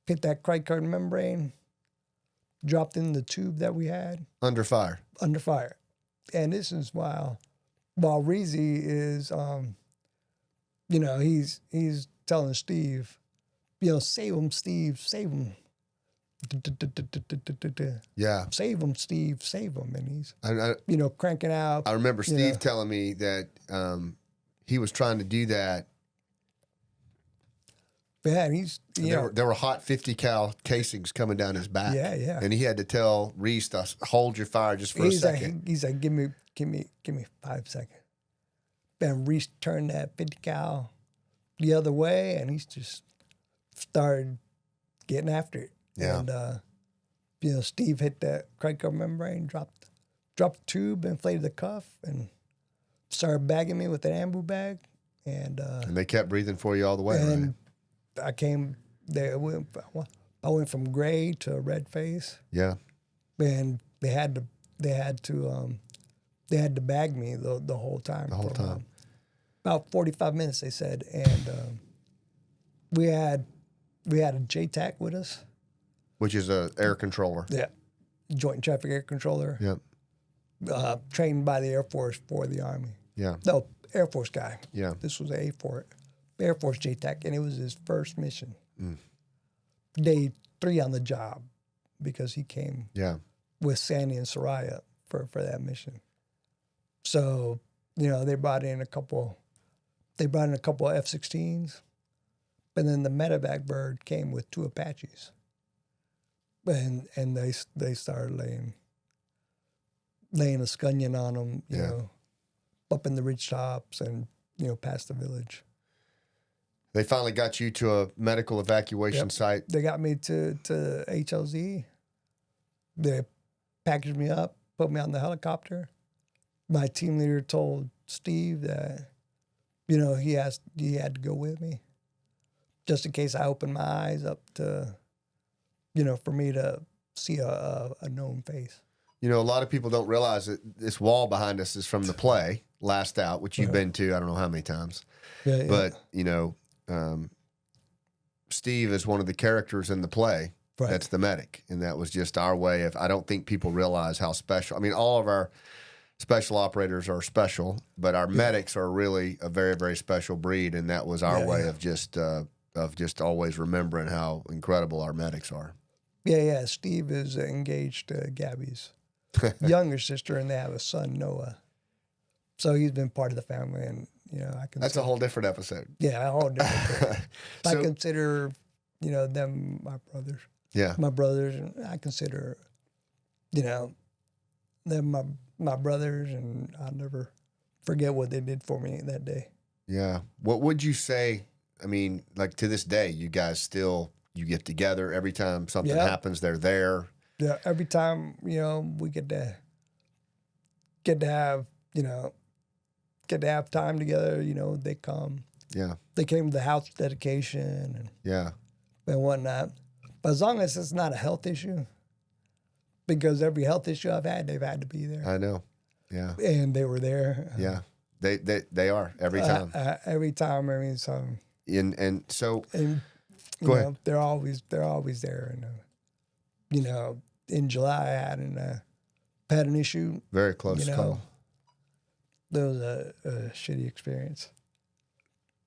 Speaker 2: hit that crike covered membrane, dropped in the tube that we had.
Speaker 1: Under fire.
Speaker 2: And this is while Reezy is, he's telling Steve, save him, Steve, save him.
Speaker 1: Yeah.
Speaker 2: Save him, Steve, save him. And he's,
Speaker 1: I
Speaker 2: cranking out.
Speaker 1: I remember Steve telling me that he was trying to do that.
Speaker 2: Yeah, and he's,
Speaker 1: there were hot 50 cal casings coming down his back.
Speaker 2: Yeah.
Speaker 1: And he had to tell Reese to hold your fire just for a second.
Speaker 2: He's like, give me 5 seconds. Then Reese turned that 50 cal the other way, and he's just started getting after it.
Speaker 1: Yeah.
Speaker 2: And Steve hit that crike covered membrane, dropped the tube, inflated the cuff, and started bagging me with an ambu bag. And
Speaker 1: they kept breathing for you all the way,
Speaker 2: and
Speaker 1: right?
Speaker 2: I came there. I went from gray to a red face.
Speaker 1: Yeah.
Speaker 2: And they had to bag me the whole time. About 45 minutes, they said, and we had a JTAC with us,
Speaker 1: which is a air controller.
Speaker 2: Yeah, Joint Traffic Air Controller.
Speaker 1: Yep.
Speaker 2: Trained by the Air Force for the Army.
Speaker 1: Yeah.
Speaker 2: No, Air Force guy.
Speaker 1: Yeah.
Speaker 2: This was an Ep4, Air Force JTAC, and it was his first mission. Day 3 on the job, because he came.
Speaker 1: Yeah.
Speaker 2: With Sandy and Soraya for that mission. So, they brought in a couple of F-16s, but then the medevac bird came with 2 Apaches. And they started laying a scunion on them, you know, up in the ridge tops and, past the village.
Speaker 1: They finally got you to a medical evacuation site.
Speaker 2: They got me to HLZ. They packaged me up, put me on the helicopter. My team leader told Steve that, he had to go with me, just in case I opened my eyes up to, for me to see a known face.
Speaker 1: You know, a lot of people don't realize that this wall behind us is from the play Last Out, which you've been to I don't know how many times.
Speaker 2: Yeah.
Speaker 1: But, you know, Steve is one of the characters in the play.
Speaker 2: Right.
Speaker 1: That's the medic. And that was just our way of, I don't think people realize how special. I mean, all of our special operators are special, but our medics are really a very, very special breed. And that was our way of just always remembering how incredible our medics are.
Speaker 2: Yeah. Steve is engaged to Gabby's younger sister, and they have a son, Noah. So he's been part of the family, and you know,
Speaker 1: that's a whole different episode.
Speaker 2: Yeah, a whole different thing.
Speaker 1: So,
Speaker 2: I consider, you know, them my brothers.
Speaker 1: Yeah.
Speaker 2: My brothers, and I consider, you know, them my brothers, and I'll never forget what they did for me that day.
Speaker 1: Yeah. What would you say? I mean, like to this day, you guys still, you get together every time something happens, they're there.
Speaker 2: Yeah, every time, you know, we get to have, you know, time together, you know, they come.
Speaker 1: Yeah.
Speaker 2: They came to the house dedication and whatnot. But as long as it's not a health issue, because every health issue I've had, they've had to be there.
Speaker 1: I know. Yeah.
Speaker 2: And they were there.
Speaker 1: Yeah. They are every time.
Speaker 2: Every time. I mean, so.
Speaker 1: And so.
Speaker 2: And,
Speaker 1: go ahead.
Speaker 2: They're always there. And, you know, in July I had an issue.
Speaker 1: Very close call.
Speaker 2: That was a shitty experience.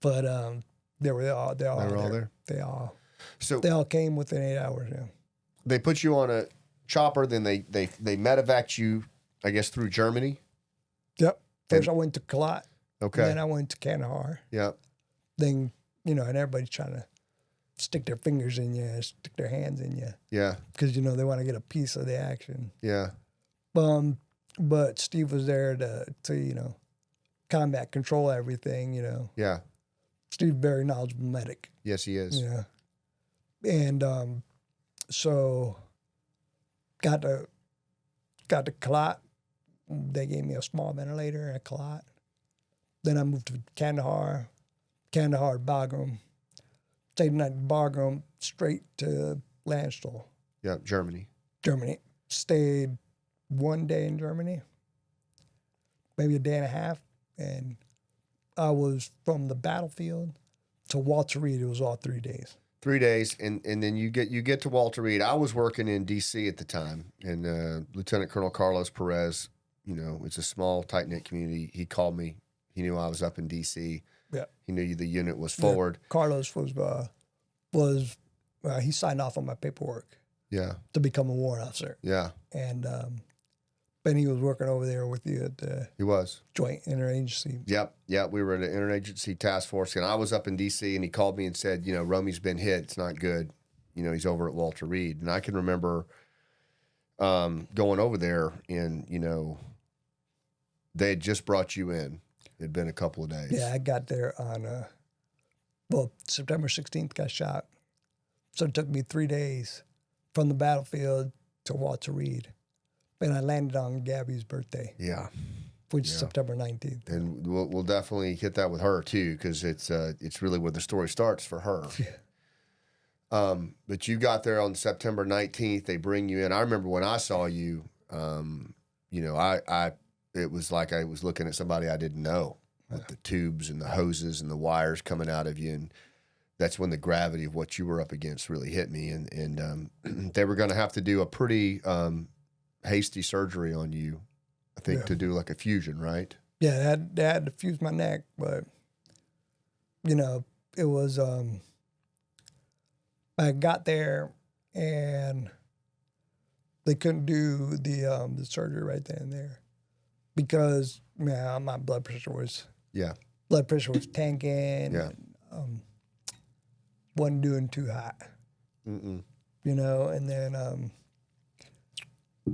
Speaker 2: But they were all there. They all came within 8 hours. Yeah.
Speaker 1: They put you on a chopper, then they medevaced you, I guess, through Germany.
Speaker 2: Yep. First I went to Kalat.
Speaker 1: Okay.
Speaker 2: And then I went to Kandahar.
Speaker 1: Yep.
Speaker 2: Then, you know, and everybody's trying to stick their fingers in you, stick their hands in you.
Speaker 1: Yeah.
Speaker 2: Because, you know, they want to get a piece of the action.
Speaker 1: Yeah.
Speaker 2: But Steve was there to, you know, combat control everything, you know.
Speaker 1: Yeah.
Speaker 2: Steve's a very knowledgeable medic.
Speaker 1: Yes, he is.
Speaker 2: Yeah. And so got to Kalat. They gave me a small ventilator at Kalat. Then I moved to Kandahar, Bagram. Stayed the night in Bagram, straight to Landstuhl.
Speaker 1: Yeah, Germany.
Speaker 2: Stayed 1 day in Germany, maybe a day and a half, and I was from the battlefield to Walter Reed. It was all 3 days.
Speaker 1: 3 days, and then you get to Walter Reed. I was working in D.C. at the time, and Lieutenant Colonel Carlos Perez, you know, it's a small, tight-knit community. He called me. He knew I was up in D.C.
Speaker 2: Yeah.
Speaker 1: He knew the unit was forward.
Speaker 2: Yeah. Carlos was he signed off on my paperwork.
Speaker 1: Yeah.
Speaker 2: To become a warrant officer.
Speaker 1: Yeah.
Speaker 2: And Ben, he was working over there with you at the Joint Interagency.
Speaker 1: Yep. We were at an interagency task force, and I was up in D.C., and he called me and said, you know, Romy's been hit. It's not good. You know, he's over at Walter Reed. And I can remember going over there, and, you know, they had just brought you in. It had been a couple of days.
Speaker 2: Yeah, I got there on, September 16th, got shot. So it took me 3 days from the battlefield to Walter Reed. And I landed on Gabby's birthday.
Speaker 1: Yeah.
Speaker 2: Which is September 19th.
Speaker 1: And we'll definitely hit that with her, too, because it's really where the story starts for her.
Speaker 2: Yeah.
Speaker 1: But you got there on September 19th. They bring you in. I remember when I saw you, you know, it was like I was looking at somebody I didn't know with the tubes and the hoses and the wires coming out of you. And that's when the gravity of what you were up against really hit me. And they were going to have to do a pretty hasty surgery on you, I think, to do like a fusion, right?
Speaker 2: Yeah, they had to fuse my neck, but, you know, it was, I got there and they couldn't do the surgery right then and there because, man, my blood pressure was tanking.
Speaker 1: Yeah.
Speaker 2: And, wasn't doing too hot.
Speaker 1: Mm-mm.
Speaker 2: You know, and then,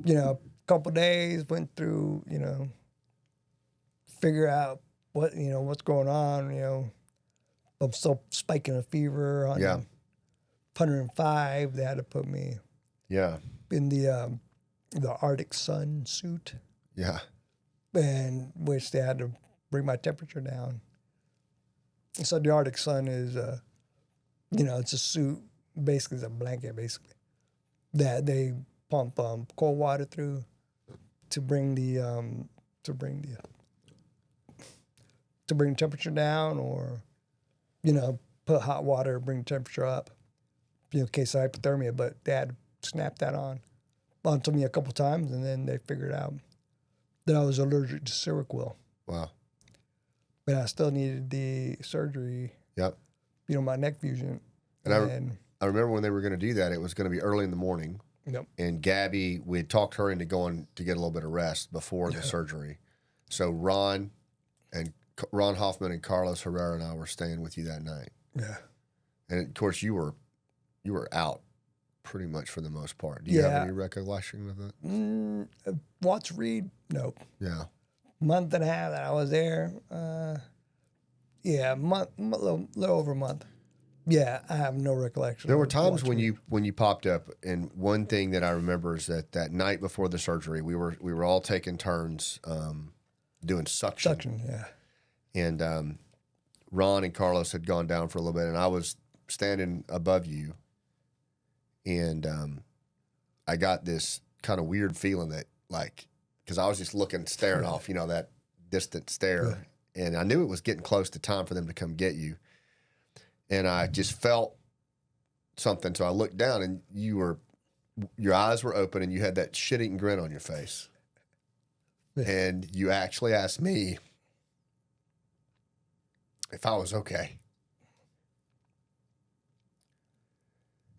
Speaker 2: you know, a couple days went through, you know, figure out what's going on, you know. I'm still spiking a fever on 105. They had to put me in the Arctic sun suit.
Speaker 1: Yeah.
Speaker 2: And which they had to bring my temperature down. So the Arctic sun is, you know, it's a suit, basically it's a blanket, basically, that they pump cold water through to bring the to bring temperature down, or put hot water, bring temperature up, in case of hypothermia. But Dad snapped that onto me a couple times, and then they figured out that I was allergic to cervical.
Speaker 1: Wow.
Speaker 2: But I still needed the surgery.
Speaker 1: Yep.
Speaker 2: My neck fusion.
Speaker 1: And I remember when they were going to do that, it was going to be early in the morning.
Speaker 2: Yep.
Speaker 1: And Gabby, we had talked her into going to get a little bit of rest before the surgery. So Ron Hoffman and Carlos Herrera and I were staying with you that night.
Speaker 2: Yeah.
Speaker 1: And of course you were out pretty much for the most part. Do you have any recollection of that?
Speaker 2: Watts Reed? Nope.
Speaker 1: Yeah.
Speaker 2: Month and a half that I was there. Little over a month. Yeah, I have no recollection.
Speaker 1: There were times when you popped up, and one thing that I remember is that night before the surgery, we were all taking turns doing suction.
Speaker 2: Suction, yeah.
Speaker 1: And Ron and Carlos had gone down for a little bit, and I was standing above you, and I got this kind of weird feeling that, like, because I was just staring off, that distant stare, and I knew it was getting close to time for them to come get you. And I just felt something, so I looked down, and your eyes were open, and you had that shit-eating grin on your face. And you actually asked me if I was okay.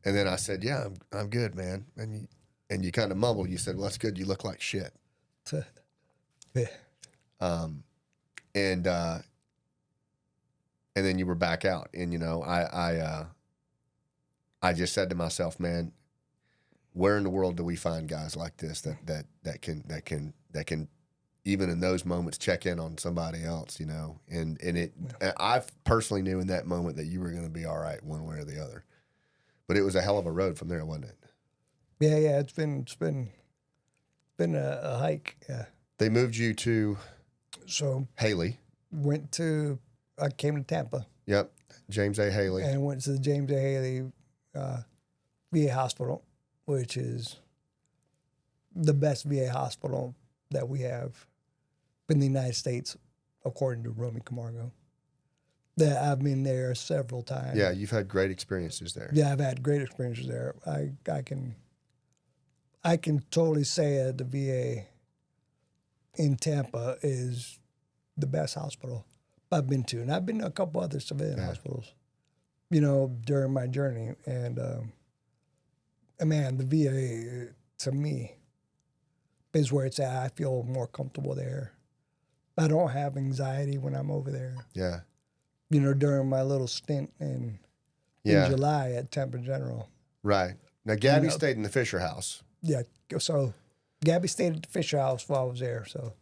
Speaker 1: And then I said, "Yeah, I'm good, man." And you kind of mumbled. You said, "Well, that's good. You look like shit." And then you were back out, and I just said to myself, man, where in the world do we find guys like this that can even in those moments check in on somebody else, And I personally knew in that moment that you were going to be all right one way or the other, but it was a hell of a road from there, wasn't it?
Speaker 2: Yeah, it's been a hike. Yeah.
Speaker 1: They moved you to Haley.
Speaker 2: I came to Tampa.
Speaker 1: Yep, James A. Haley.
Speaker 2: And went to the James A. Haley VA hospital, which is the best VA hospital that we have in the United States, according to Romy Camargo. That I've been there several times.
Speaker 1: Yeah, you've had great experiences there.
Speaker 2: Yeah, I've had great experiences there. I can totally say that the VA in Tampa is the best hospital I've been to, and I've been to a couple other civilian hospitals, during my journey. And man, the VA to me is where it's at. I feel more comfortable there. I don't have anxiety when I'm over there.
Speaker 1: Yeah.
Speaker 2: During my little stint in July at Tampa General.
Speaker 1: Right. Now, Gabby stayed in the Fisher House.
Speaker 2: Yeah. So Gabby stayed at the Fisher House while I was there. So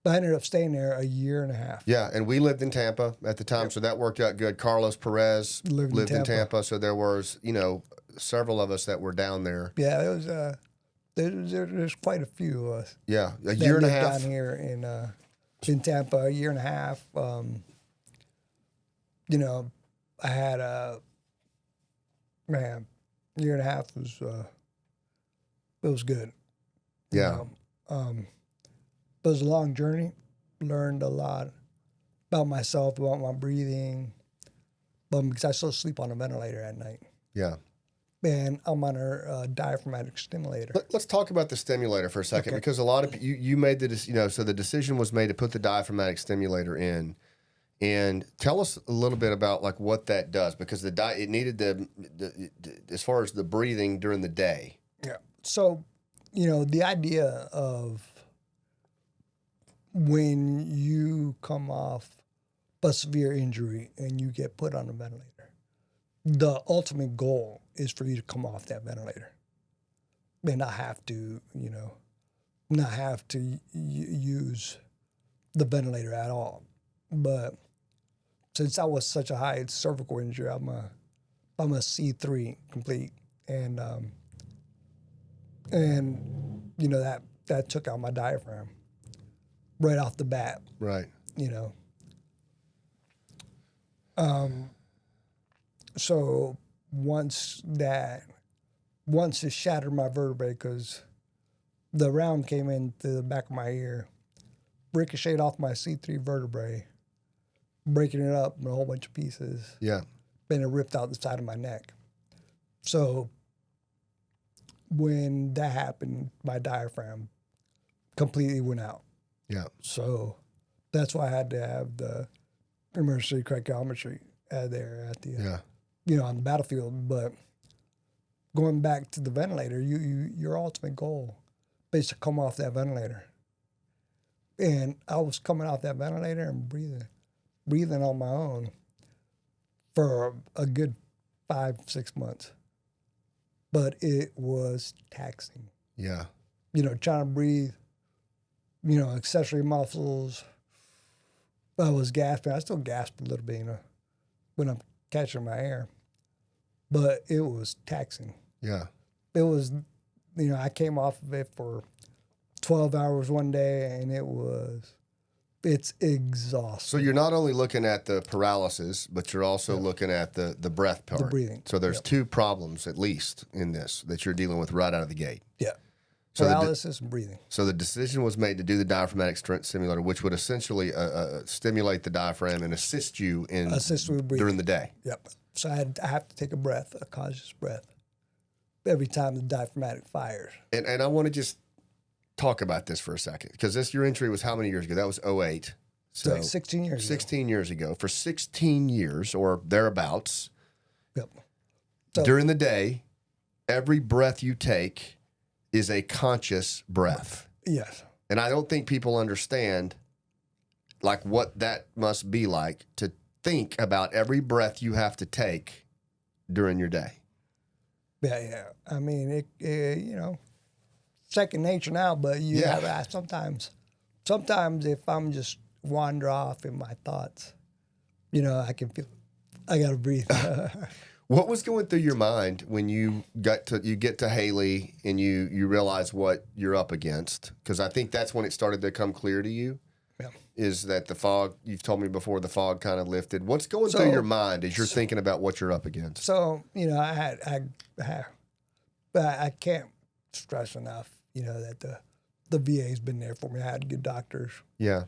Speaker 2: I ended up staying there a year and a half. Yeah,
Speaker 1: and we lived in Tampa at the time, so that worked out good. Carlos Perez lived in Tampa, so there was, several of us that were down there.
Speaker 2: Yeah, there's quite a few of us.
Speaker 1: Yeah, a year and a half
Speaker 2: down here in Tampa, a year and a half. I had year and a half was it was good.
Speaker 1: Yeah.
Speaker 2: It was a long journey. Learned a lot about myself, about my breathing. Because I still sleep on a ventilator at night.
Speaker 1: Yeah.
Speaker 2: And I'm on a diaphragmatic stimulator.
Speaker 1: Let's talk about the stimulator for a second, because a lot of you made so the decision was made to put the diaphragmatic stimulator in, and tell us a little bit about like what that does, because it needed the as far as the breathing during the day.
Speaker 2: Yeah. So, the idea of when you come off a severe injury and you get put on a ventilator, the ultimate goal is for you to come off that ventilator and not have to, use the ventilator at all. But since I was such a high cervical injury, I'm a C3 complete, and that took out my diaphragm right off the bat.
Speaker 1: Right.
Speaker 2: So once it shattered my vertebrae, because the round came in through the back of my ear, ricocheted off my C3 vertebrae, breaking it up in a whole bunch of pieces.
Speaker 1: Yeah.
Speaker 2: Then it ripped out the side of my neck. So when that happened, my diaphragm completely went out.
Speaker 1: Yeah.
Speaker 2: So that's why I had to have the emergency tracheometry there at the, on the battlefield. But going back to the ventilator, your ultimate goal is to come off that ventilator. And I was coming off that ventilator and breathing on my own for a good 5-6 months. But it was taxing.
Speaker 1: Yeah.
Speaker 2: Trying to breathe, accessory muscles. I was gasping. I still gasp a little bit, when I'm catching my air. But it was taxing.
Speaker 1: Yeah.
Speaker 2: It was, I came off of it for 12 hours one day, and it's exhausting.
Speaker 1: So you're not only looking at the paralysis, but you're also looking at the breath part.
Speaker 2: The breathing.
Speaker 1: So there's two problems, at least, in this that you're dealing with right out of the gate.
Speaker 2: Yeah.
Speaker 1: So
Speaker 2: paralysis and breathing.
Speaker 1: So the decision was made to do the diaphragmatic strength simulator, which would essentially stimulate the diaphragm and assist you in during the day.
Speaker 2: Yep. So I have to take a breath, a conscious breath, every time the diaphragmatic fires.
Speaker 1: And I want to just talk about this for a second, because your injury was how many years ago? That was 2008. So
Speaker 2: 16 years ago.
Speaker 1: 16 years ago. For 16 years or thereabouts,
Speaker 2: yep. So,
Speaker 1: during the day, every breath you take is a conscious breath.
Speaker 2: Yes.
Speaker 1: And I don't think people understand like what that must be like to think about every breath you have to take during your day.
Speaker 2: Yeah. I mean, it second nature now, but sometimes if I'm just wander off in my thoughts, I can feel I gotta breathe.
Speaker 1: What was going through your mind when you get to Haley and you realize what you're up against? Because I think that's when it started to come clear to you.
Speaker 2: Yeah.
Speaker 1: Is that the fog? You've told me before the fog kind of lifted. What's going through your mind as you're thinking about what you're up against?
Speaker 2: So I can't stress enough, that the VA's been there for me. I had good doctors.
Speaker 1: Yeah.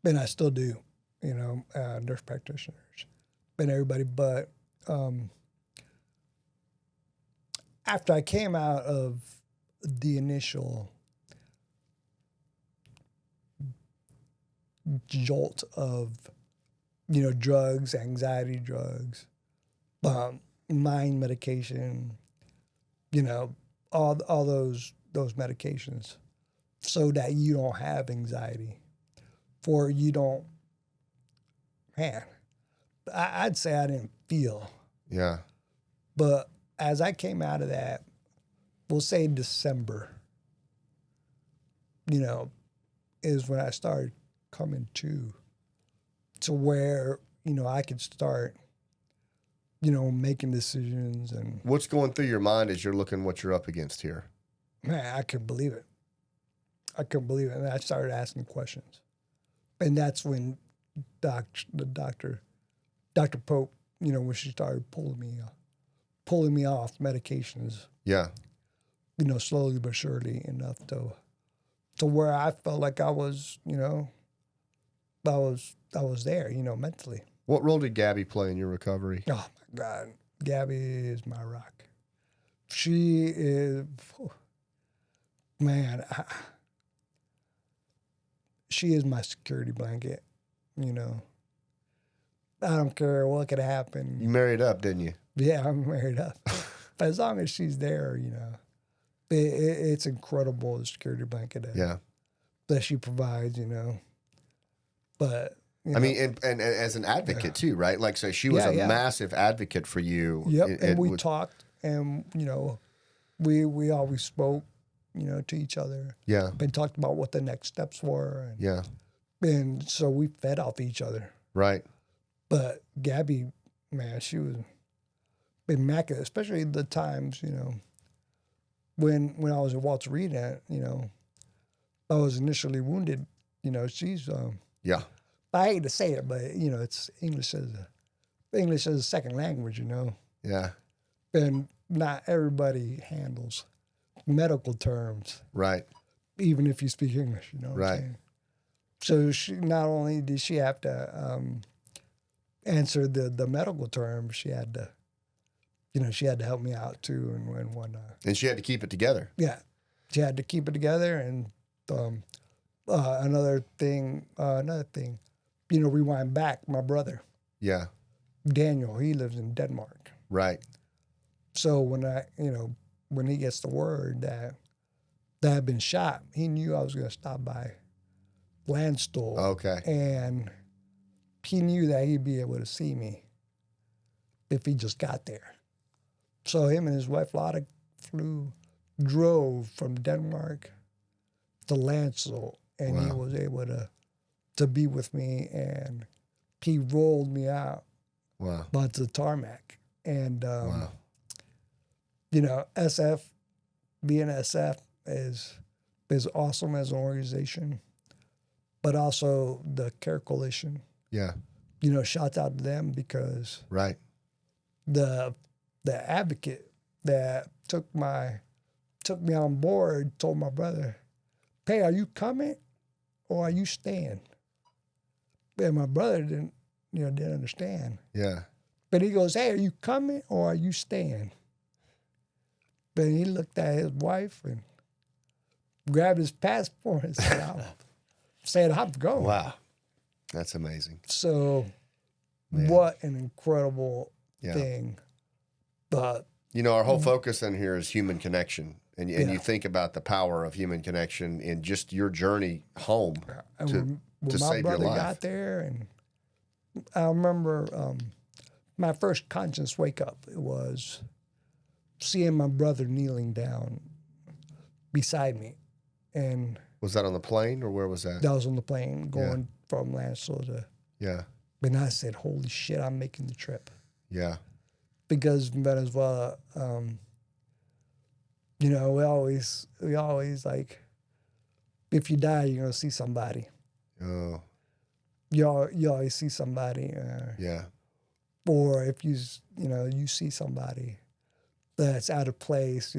Speaker 2: And I still do, nurse practitioners and everybody. But after I came out of the initial jolt of, drugs, anxiety drugs, mind medication, all those medications, so that you don't have anxiety, for you don't, I'd say I didn't feel.
Speaker 1: Yeah.
Speaker 2: But as I came out of that, we'll say December, is when I started coming to where, I could start, making decisions. And
Speaker 1: what's going through your mind as you're looking what you're up against here?
Speaker 2: Man, I couldn't believe it. And I started asking questions. And that's when Dr. Pope, when she started pulling me off medications.
Speaker 1: Yeah.
Speaker 2: Slowly but surely enough to where I felt like I was, I was there, mentally.
Speaker 1: What role did Gabby play in your recovery?
Speaker 2: Oh my God, Gabby is my rock. She is, man. She is my security blanket. I don't care what could happen.
Speaker 1: You married up, didn't you?
Speaker 2: Yeah, I'm married up. But as long as she's there, it's incredible, the security blanket that she provides, But
Speaker 1: I mean, and as an advocate too, right? Like, so she was a massive advocate for you.
Speaker 2: Yep, and we talked, and we always spoke, to each other.
Speaker 1: Yeah,
Speaker 2: and talked about what the next steps were. And, and so we fed off each other.
Speaker 1: Right.
Speaker 2: But Gabby, man, she was immaculate, especially the times, when I was at Walter Reed, I was initially wounded. She's I hate to say it, but it's English as a second language.
Speaker 1: Yeah.
Speaker 2: And not everybody handles medical terms.
Speaker 1: Right.
Speaker 2: even if you speak English, you know what I'm saying? So she, not only did she have to answer the medical terms, she had to, she had to help me out too and whatnot.
Speaker 1: And she had to keep it together.
Speaker 2: Yeah, she had to keep it together. And another thing, rewind back, my brother.
Speaker 1: Yeah.
Speaker 2: Daniel, he lives in Denmark.
Speaker 1: Right.
Speaker 2: So when he gets the word that I'd been shot, he knew I was going to stop by Landstuhl.
Speaker 1: Okay.
Speaker 2: And he knew that he'd be able to see me if he just got there. So him and his wife Lotta drove from Denmark to Landstuhl, and he was able to be with me, and he rolled me out onto the tarmac. And SF, being SF is awesome as an organization, but also the Care Coalition.
Speaker 1: Yeah.
Speaker 2: Shouts out to them because the advocate that took me on board told my brother, "Hey, are you coming or are you staying?" And my brother didn't understand.
Speaker 1: Yeah.
Speaker 2: But he goes, "Hey, are you coming or are you staying?" But he looked at his wife and grabbed his passport and said, I'm going.
Speaker 1: Wow. That's amazing.
Speaker 2: So what an incredible thing. But
Speaker 1: our whole focus in here is human connection. And you think about the power of human connection in just your journey home to save your life. My brother
Speaker 2: got there, and I remember my first conscious wake up was seeing my brother kneeling down beside me. And
Speaker 1: was that on the plane or where was that?
Speaker 2: That was on the plane going from Landstuhl to.
Speaker 1: Yeah.
Speaker 2: And I said, "Holy shit, I'm making the trip."
Speaker 1: Yeah.
Speaker 2: Because in Venezuela, we always like, if you die, you're gonna see somebody.
Speaker 1: Oh.
Speaker 2: You always see somebody. Or if you see somebody that's out of place,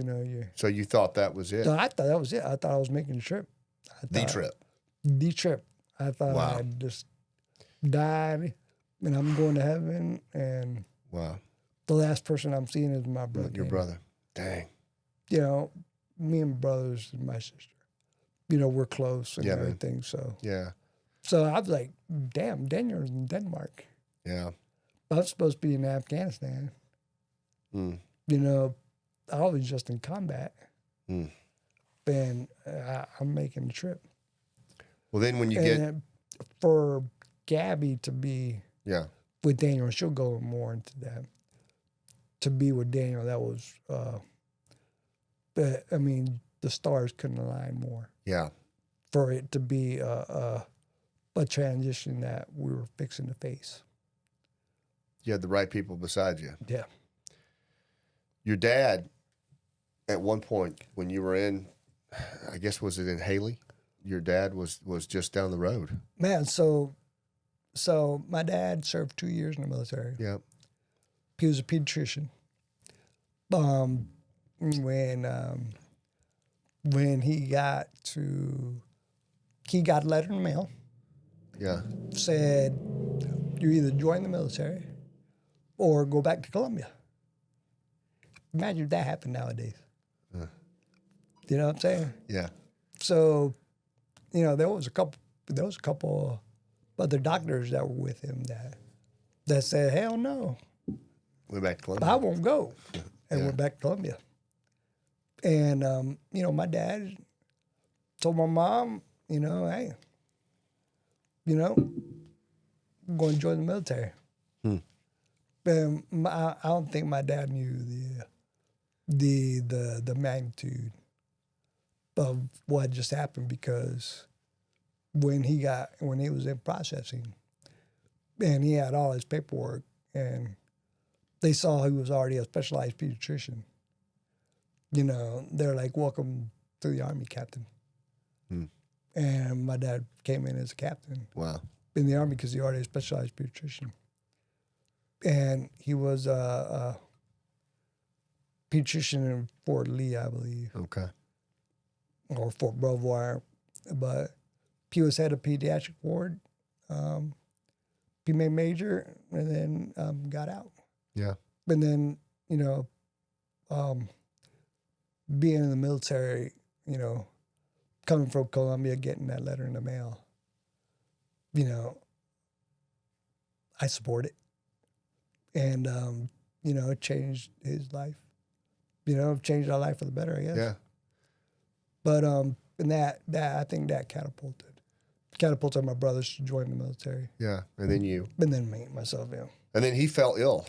Speaker 1: So you thought that was it?
Speaker 2: So I thought that was it. I thought I was making the trip.
Speaker 1: The trip.
Speaker 2: I thought I had just died and I'm going to heaven, and the last person I'm seeing is my brother.
Speaker 1: Your brother. Dang.
Speaker 2: Me and brothers and my sister, we're close and everything. Man. So I was like, damn, Daniel's in Denmark.
Speaker 1: Yeah.
Speaker 2: I'm supposed to be in Afghanistan. I was just in combat. And I'm making the trip.
Speaker 1: Well, then when you get...
Speaker 2: For Gabby to be with Daniel, and she'll go more into that, to be with Daniel, that was... the stars couldn't align more. Yeah. For it to be a transition that we were fixing to face.
Speaker 1: You had the right people beside you.
Speaker 2: Yeah.
Speaker 1: Your dad, at one point when you were in, I guess, was it in Haley? Your dad was just down the road.
Speaker 2: Man, so my dad served 2 years in the military.
Speaker 1: Yeah.
Speaker 2: He was a pediatrician. When he got a letter in the mail.
Speaker 1: Yeah.
Speaker 2: Said, you either join the military or go back to Colombia. Imagine if that happened nowadays. You know what I'm saying?
Speaker 1: Yeah.
Speaker 2: So, there was a couple other doctors that were with him that said, hell no.
Speaker 1: We're back to Colombia.
Speaker 2: I won't go. And we're back to Colombia. And, my dad told my mom, hey, I'm going to join the military. And I don't think my dad knew the magnitude of what just happened, because when he was in processing and he had all his paperwork and they saw he was already a specialized pediatrician, they're like, welcome to the Army, Captain. And my dad came in as a captain.
Speaker 1: Wow.
Speaker 2: In the Army because he already a specialized pediatrician. And he was a pediatrician in Fort Lee, I believe.
Speaker 1: Okay.
Speaker 2: or Fort Belvoir, but he was head of pediatric ward. He made major and then got out.
Speaker 1: Yeah.
Speaker 2: And then, being in the military, coming from Columbia, getting that letter in the mail, I support it. And, it changed his life. Changed our life for the better, I guess.
Speaker 1: Yeah.
Speaker 2: But and that I think that catapulted my brothers to join the military.
Speaker 1: Yeah. And then you.
Speaker 2: And then me, myself, yeah.
Speaker 1: And then he fell ill.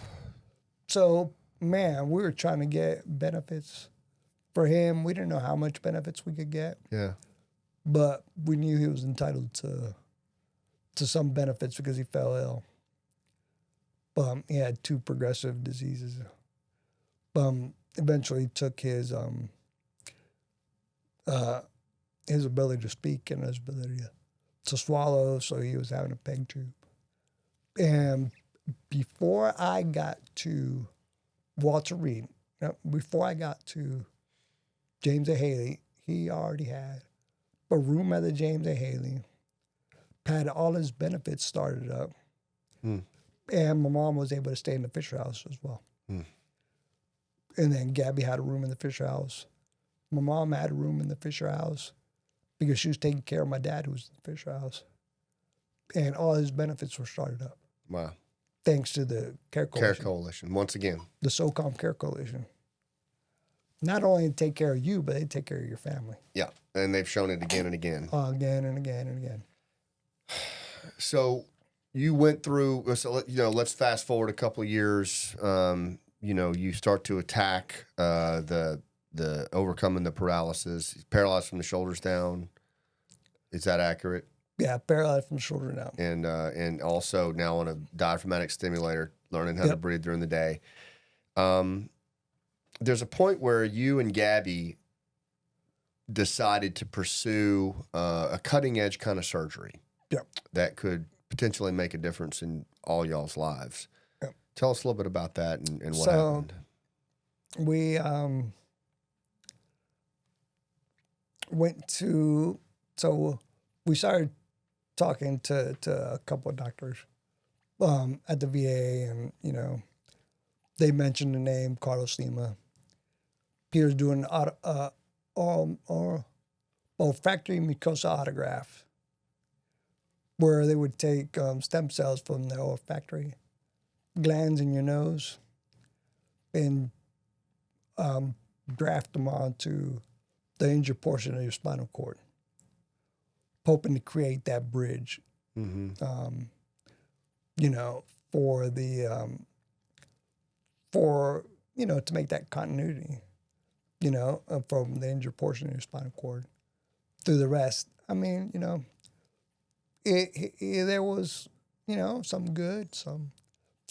Speaker 2: So, man, we were trying to get benefits for him. We didn't know how much benefits we could get.
Speaker 1: Yeah.
Speaker 2: But we knew he was entitled to some benefits because he fell ill. He had 2 progressive diseases. Eventually took his ability to speak and his ability to swallow, so he was having a peg tube. And before I got to Walter Reed, before I got to James A. Haley, he already had a room at the James A. Haley, had all his benefits started up. And my mom was able to stay in the Fisher House as well. And then Gabby had a room in the Fisher House. My mom had a room in the Fisher House because she was taking care of my dad, who was in the Fisher House. And all his benefits were started up.
Speaker 1: Wow.
Speaker 2: Thanks to the Care Coalition.
Speaker 1: Care Coalition, once again.
Speaker 2: The SOCOM Care Coalition. Not only to take care of you, but they take care of your family.
Speaker 1: Yeah. And they've shown it again and again.
Speaker 2: Again and again and again.
Speaker 1: So you went through, let's fast forward a couple of years. You start to attack the overcoming the paralysis. He's paralyzed from the shoulders down. Is that accurate?
Speaker 2: Yeah, paralyzed from the shoulder down.
Speaker 1: And also now on a diaphragmatic stimulator, learning how to breathe during the day. There's a point where you and Gabby decided to pursue a cutting edge kind of surgery.
Speaker 2: Yep.
Speaker 1: That could potentially make a difference in all y'all's lives. Yep. Tell us a little bit about that and what happened.
Speaker 2: We we started talking to a couple of doctors at the VA, and they mentioned the name Carlos Lima. He was doing olfactory mucosa autograft, where they would take stem cells from the olfactory glands in your nose and draft them onto the injured portion of your spinal cord, hoping to create that bridge, to make that continuity, from the injured portion of your spinal cord through the rest. I mean, there was, some good, some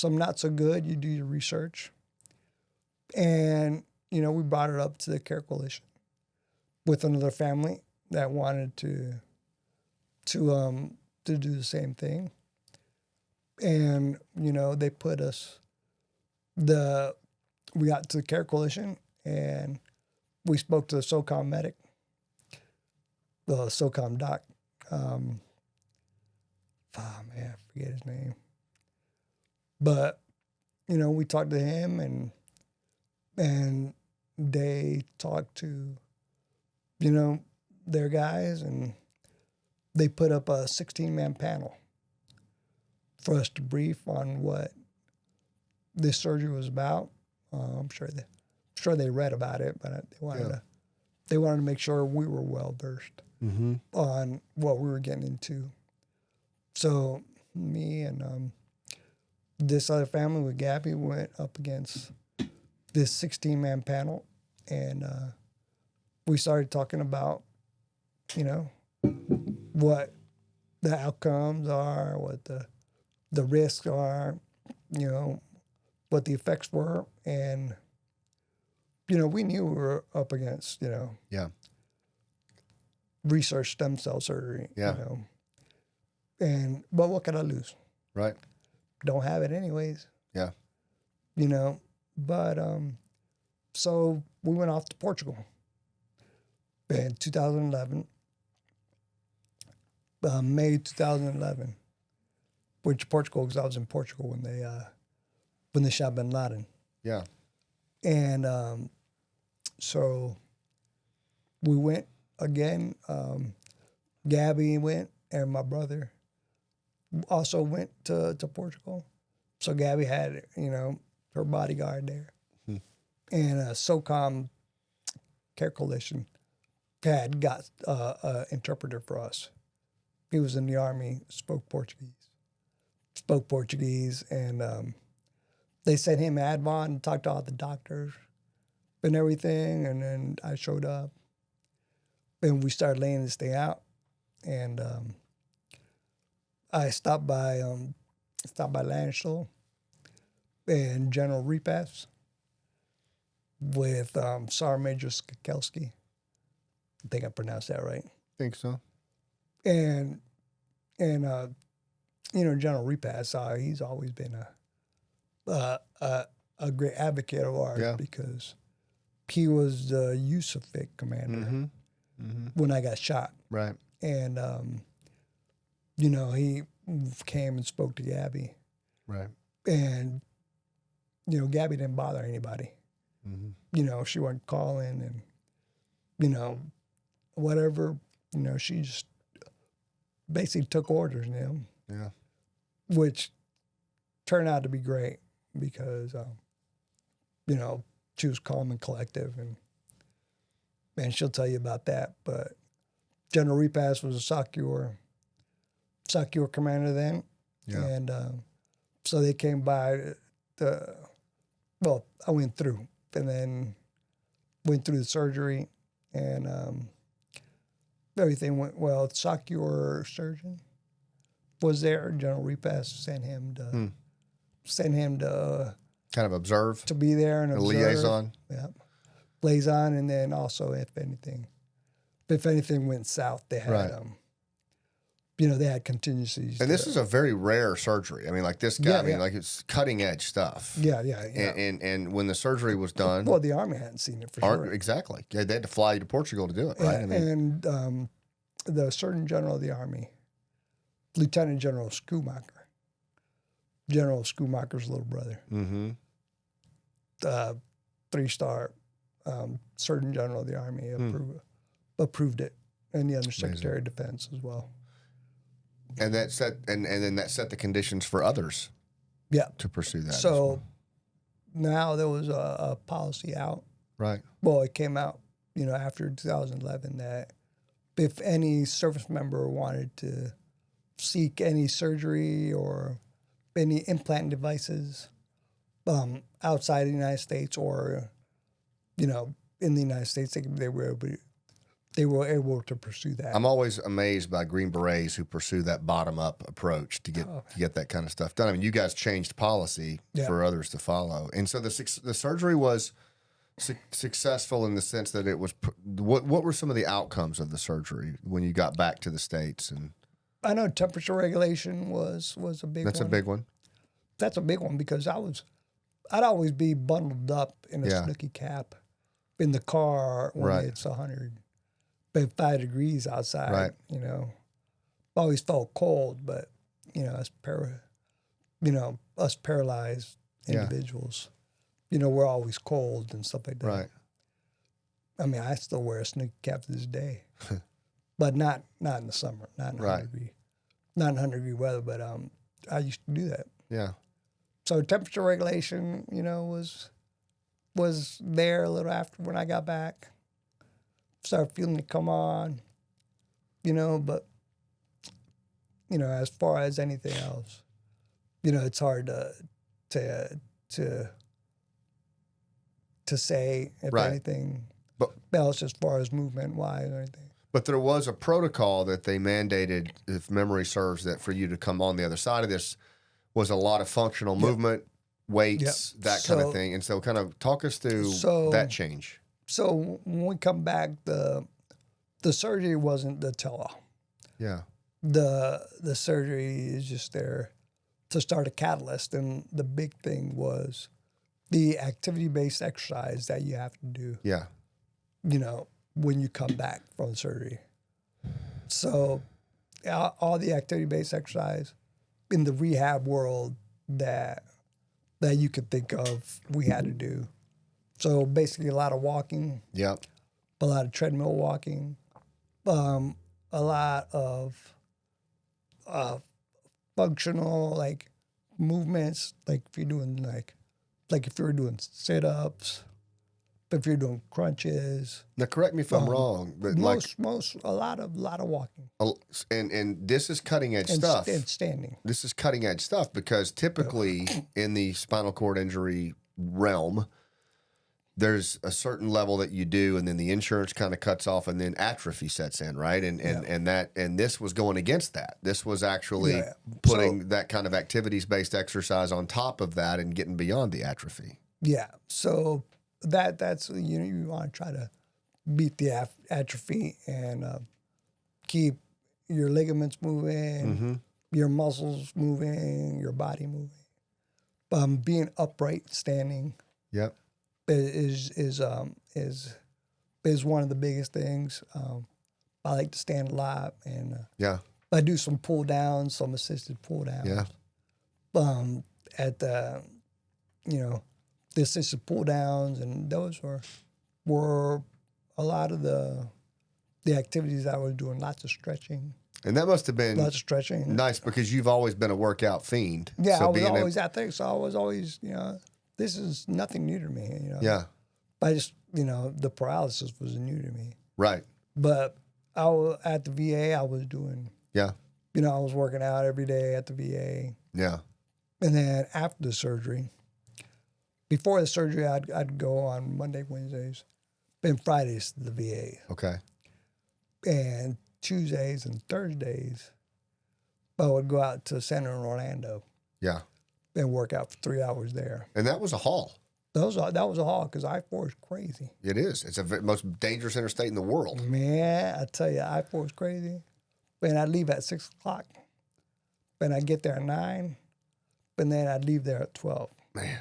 Speaker 2: not so good. You do your research. And, we brought it up to the Care Coalition with another family that wanted to do the same thing. And, they put us, we got to the Care Coalition and we spoke to the SOCOM medic, the SOCOM doc. I forget his name. But, we talked to him and they talked to, their guys, and they put up a 16-man panel for us to brief on what this surgery was about. I'm sure they read about it, but they wanted to make sure we were well versed on what we were getting into. So me and this other family with Gabby went up against this 16-man panel, and we started talking about, what the outcomes are, what the risks are, what the effects were, and we knew we were up against, research stem cell surgery, but what could I lose?
Speaker 1: Right.
Speaker 2: Don't have it anyways.
Speaker 1: Yeah.
Speaker 2: But so we went off to Portugal. in 2011, May 2011, went to Portugal because I was in Portugal when they shot Bin Laden.
Speaker 1: Yeah.
Speaker 2: And so we went again. Gabby went, and my brother also went to Portugal. So Gabby had, her bodyguard there. And SOCOM Care Coalition had got an interpreter for us. He was in the Army, spoke Portuguese, and they sent him Advon and talked to all the doctors and everything, and then I showed up. And we started laying this thing out, and I stopped by Landstuhl and General Repass with Sergeant Major Skakelski. I think I pronounced that right.
Speaker 1: Think so.
Speaker 2: And General Repass, he's always been a great advocate of ours because he was the USAFIC commander when I got shot.
Speaker 1: Right.
Speaker 2: And, he came and spoke to Gabby.
Speaker 1: Right.
Speaker 2: And, Gabby didn't bother anybody. She wasn't calling and, whatever, she just basically took orders now.
Speaker 1: Yeah.
Speaker 2: Which turned out to be great because, she was calm and collective and she'll tell you about that. But General Repass was a SOCUR commander then.
Speaker 1: Yeah.
Speaker 2: And so they came by I went through and then went through the surgery and everything went well. The SOCUR surgeon was there. General Repass sent him to
Speaker 1: kind of observe,
Speaker 2: to be there and
Speaker 1: a
Speaker 2: observe.
Speaker 1: liaison.
Speaker 2: Yeah, liaison, and then also if anything went south, they had they had contingencies.
Speaker 1: And this is a very rare surgery. I mean, like this guy. Like it's cutting edge stuff.
Speaker 2: Yeah.
Speaker 1: And when the surgery was done,
Speaker 2: well, the Army hadn't seen it for sure.
Speaker 1: Exactly. Yeah, they had to fly you to Portugal to do it, right?
Speaker 2: And the Surgeon General of the Army, Lieutenant General Schumacher, General Schumacher's little brother, 3-star Surgeon General of the Army approved it, and the Undersecretary of Defense as well.
Speaker 1: And that set and then that set the conditions for others.
Speaker 2: Yeah.
Speaker 1: To pursue that.
Speaker 2: So now there was a policy out.
Speaker 1: Right.
Speaker 2: Well, it came out, after 2011 that if any service member wanted to seek any surgery or any implant devices outside the United States or, in the United States, they were able to pursue that.
Speaker 1: I'm always amazed by Green Berets who pursue that bottom-up approach to get that kind of stuff done. I mean, you guys changed policy for others to follow. And so the surgery was successful in the sense that it was what were some of the outcomes of the surgery when you got back to the States? And
Speaker 2: I know temperature regulation was a big one.
Speaker 1: That's a big one.
Speaker 2: That's a big one because I'd always be bundled up in a Snooki cap in the car when it's 105 degrees outside.
Speaker 1: Right.
Speaker 2: Always felt cold, but us paralyzed individuals, we're always cold and stuff like that.
Speaker 1: Right.
Speaker 2: I mean, I still wear a Snooki cap to this day, but not in the summer, not in 100-degree weather. But I used to do that.
Speaker 1: Yeah.
Speaker 2: So temperature regulation, was there a little after when I got back. Started feeling it come on, but, as far as anything else, it's hard to say if anything else as far as movement-wise or anything.
Speaker 1: But there was a protocol that they mandated, if memory serves, that for you to come on the other side of this was a lot of functional movement, weights, that kind of thing. And so kind of talk us through that change.
Speaker 2: So when we come back, the surgery wasn't the tell-all.
Speaker 1: Yeah.
Speaker 2: The surgery is just there to start a catalyst. And the big thing was the activity-based exercise that you have to do.
Speaker 1: Yeah.
Speaker 2: when you come back from surgery. So all the activity-based exercise in the rehab world that you could think of, we had to do. So basically a lot of walking.
Speaker 1: Yep.
Speaker 2: A lot of treadmill walking. A lot of functional like movements, like if you're doing like if you're doing sit-ups, if you're doing crunches.
Speaker 1: Now, correct me if I'm wrong, but
Speaker 2: a lot of walking
Speaker 1: and this is cutting edge stuff.
Speaker 2: And standing.
Speaker 1: This is cutting edge stuff because typically in the spinal cord injury realm, there's a certain level that you do, and then the insurance kind of cuts off, and then atrophy sets in, right? And this was going against that. This was actually putting that kind of activities-based exercise on top of that and getting beyond the atrophy.
Speaker 2: Yeah. So that's you want to try to beat the atrophy and keep your ligaments moving, your muscles moving, your body moving. Being upright, standing.
Speaker 1: Yep.
Speaker 2: Is one of the biggest things. I like to stand a lot, and I do some pull downs, some assisted pull downs.
Speaker 1: Yeah.
Speaker 2: At the assisted pull downs, and those were a lot of the activities I was doing. Lots of stretching.
Speaker 1: And that must have been
Speaker 2: lots of stretching.
Speaker 1: Nice because you've always been a workout fiend.
Speaker 2: Yeah, so I was always out there, so I was always this is nothing new to me,
Speaker 1: Yeah.
Speaker 2: I just, the paralysis was new to me.
Speaker 1: Right.
Speaker 2: But at the VA, I was doing, I was working out every day at the VA.
Speaker 1: Yeah.
Speaker 2: And then after the surgery, before the surgery, I'd go on Monday, Wednesdays, and Fridays to the VA.
Speaker 1: Okay.
Speaker 2: And Tuesdays and Thursdays, I would go out to Center in Orlando.
Speaker 1: Yeah.
Speaker 2: And work out for 3 hours there.
Speaker 1: And that was a haul.
Speaker 2: That was a haul because I-4 is crazy.
Speaker 1: It is. It's the most dangerous interstate in the world.
Speaker 2: Man, I tell you, I-4 is crazy. And I'd leave at 6 o'clock. And I'd get there at 9. And then I'd leave there at 12.
Speaker 1: Man.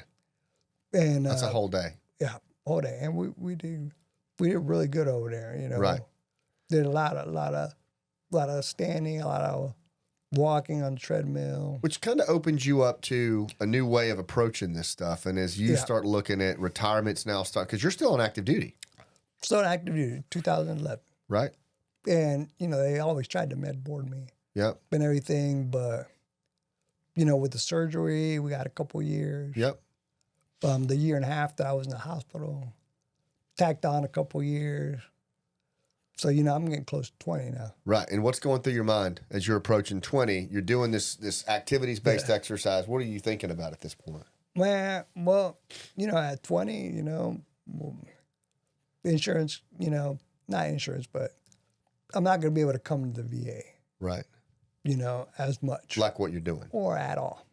Speaker 2: And
Speaker 1: that's a whole day.
Speaker 2: Yeah, whole day. And we did really good over there,
Speaker 1: Right.
Speaker 2: Did a lot of standing, a lot of walking on the treadmill.
Speaker 1: Which kind of opens you up to a new way of approaching this stuff. And as you start looking at retirements now, because you're still on active duty.
Speaker 2: Still on active duty, 2011.
Speaker 1: Right.
Speaker 2: And, they always tried to med board me.
Speaker 1: Yep.
Speaker 2: And everything. But, with the surgery, we got a couple years.
Speaker 1: Yep.
Speaker 2: The year and a half that I was in the hospital, tacked on a couple years. So, I'm getting close to 20 now.
Speaker 1: Right. And what's going through your mind as you're approaching 20? You're doing this activities-based exercise. What are you thinking about at this point?
Speaker 2: Well, at 20, insurance, not insurance, but I'm not going to be able to come to the VA.
Speaker 1: Right.
Speaker 2: As much.
Speaker 1: Like what you're doing.
Speaker 2: Or at all.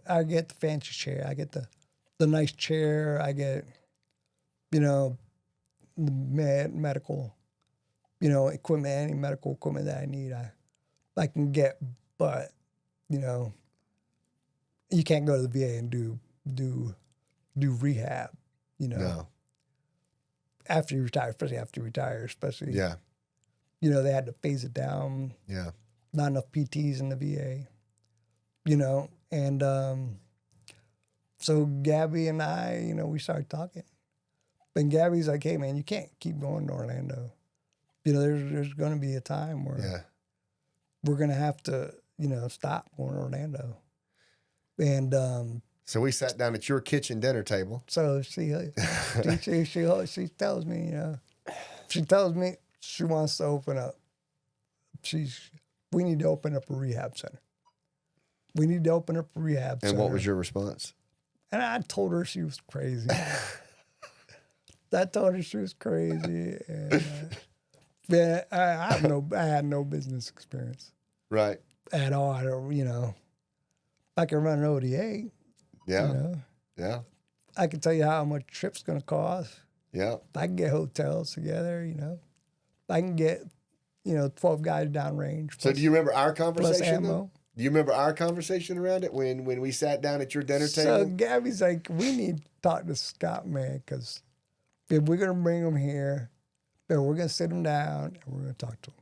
Speaker 2: I get the fancy chair. I get the nice chair. I get, the medical, equipment, any medical equipment that I need, I can get, but, you can't go to the VA and do rehab,
Speaker 1: No.
Speaker 2: After you retire, especially.
Speaker 1: Yeah.
Speaker 2: They had to phase it down.
Speaker 1: Yeah.
Speaker 2: Not enough PTs in the VA, and so Gabby and I, we started talking. And Gabby's like, hey, man, you can't keep going to Orlando. There's going to be a time where we're going to have to, stop going to Orlando. And
Speaker 1: so we sat down at your kitchen dinner table.
Speaker 2: So she tells me, she wants to open up. We need to open up a rehab center. We need to open up a rehab center.
Speaker 1: And what was your response?
Speaker 2: And I told her she was crazy. I told her she was crazy. And, I had no business experience.
Speaker 1: Right.
Speaker 2: At all. I don't, I can run an ODA.
Speaker 1: Yeah. Yeah.
Speaker 2: I can tell you how much a trip's going to cost.
Speaker 1: Yeah.
Speaker 2: I can get hotels together, I can get, 12 guys downrange.
Speaker 1: So do you remember our conversation?
Speaker 2: Though?
Speaker 1: Do you remember our conversation around it when we sat down at your dinner table?
Speaker 2: So Gabby's like, we need to talk to Scott Mann because if we're going to bring them here, then we're going to sit them down and we're going to talk to them.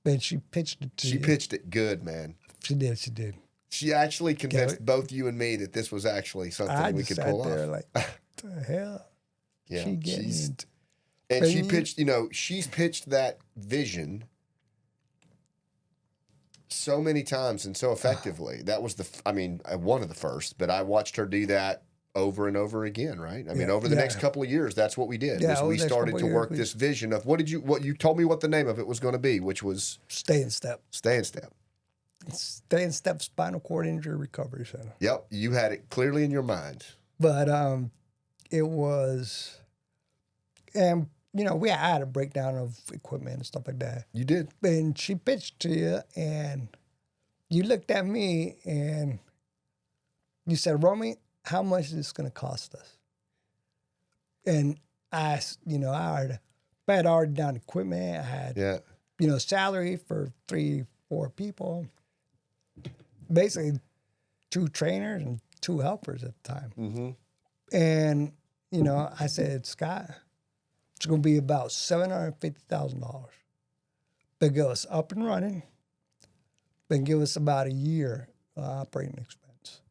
Speaker 2: And she pitched it to you.
Speaker 1: She pitched it good, man.
Speaker 2: She did.
Speaker 1: She actually convinced both you and me that this was actually something we could pull off.
Speaker 2: I just sat there like, what the hell?
Speaker 1: Yeah,
Speaker 2: she getting into.
Speaker 1: And she pitched, she's pitched that vision so many times and so effectively. That was one of the first, but I watched her do that over and over again, right? I mean, over the next couple of years, that's what we did.
Speaker 2: Yeah,
Speaker 1: we started to work this vision of what you told me what the name of it was going to be, which was
Speaker 2: Stay in Step.
Speaker 1: Stay in Step.
Speaker 2: Stay in Step Spinal Cord Injury Recovery Center.
Speaker 1: Yep, you had it clearly in your mind.
Speaker 2: But it was, and I had a breakdown of equipment and stuff like that.
Speaker 1: You did.
Speaker 2: And she pitched to you, and you looked at me, and you said, Romy, how much is this going to cost us? And I had already done equipment. I had, salary for 3-4 people. Basically, 2 trainers and 2 helpers at the time.
Speaker 1: Mm-hmm.
Speaker 2: And, I said, Scott, it's going to be about $750,000. But get us up and running, but give us about a year of operating expense.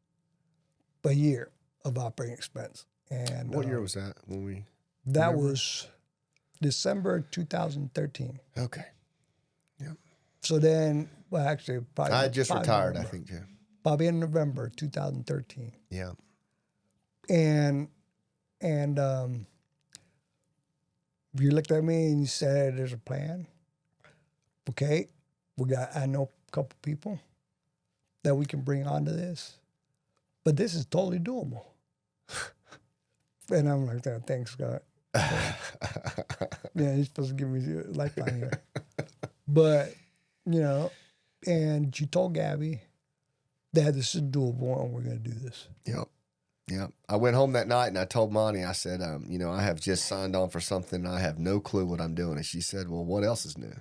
Speaker 2: A year of operating expense. And
Speaker 1: what year was that when we?
Speaker 2: That was December 2013.
Speaker 1: Okay. Yeah.
Speaker 2: So then, well, actually, probably
Speaker 1: I just retired,
Speaker 2: November,
Speaker 1: I think, too.
Speaker 2: Probably in November 2013.
Speaker 1: Yeah.
Speaker 2: And you looked at me and you said, "There's a plan. Okay, I know a couple people that we can bring onto this, but this is totally doable." And I'm like, "Oh, thanks, Scott." Yeah, you're supposed to give me a lifeline here. But, and you told Gabby that this is doable and we're going to do this.
Speaker 1: Yep. Yep. I went home that night and I told Monty, I said, I have just signed on for something. And I have no clue what I'm doing. And she said, well, what else is new?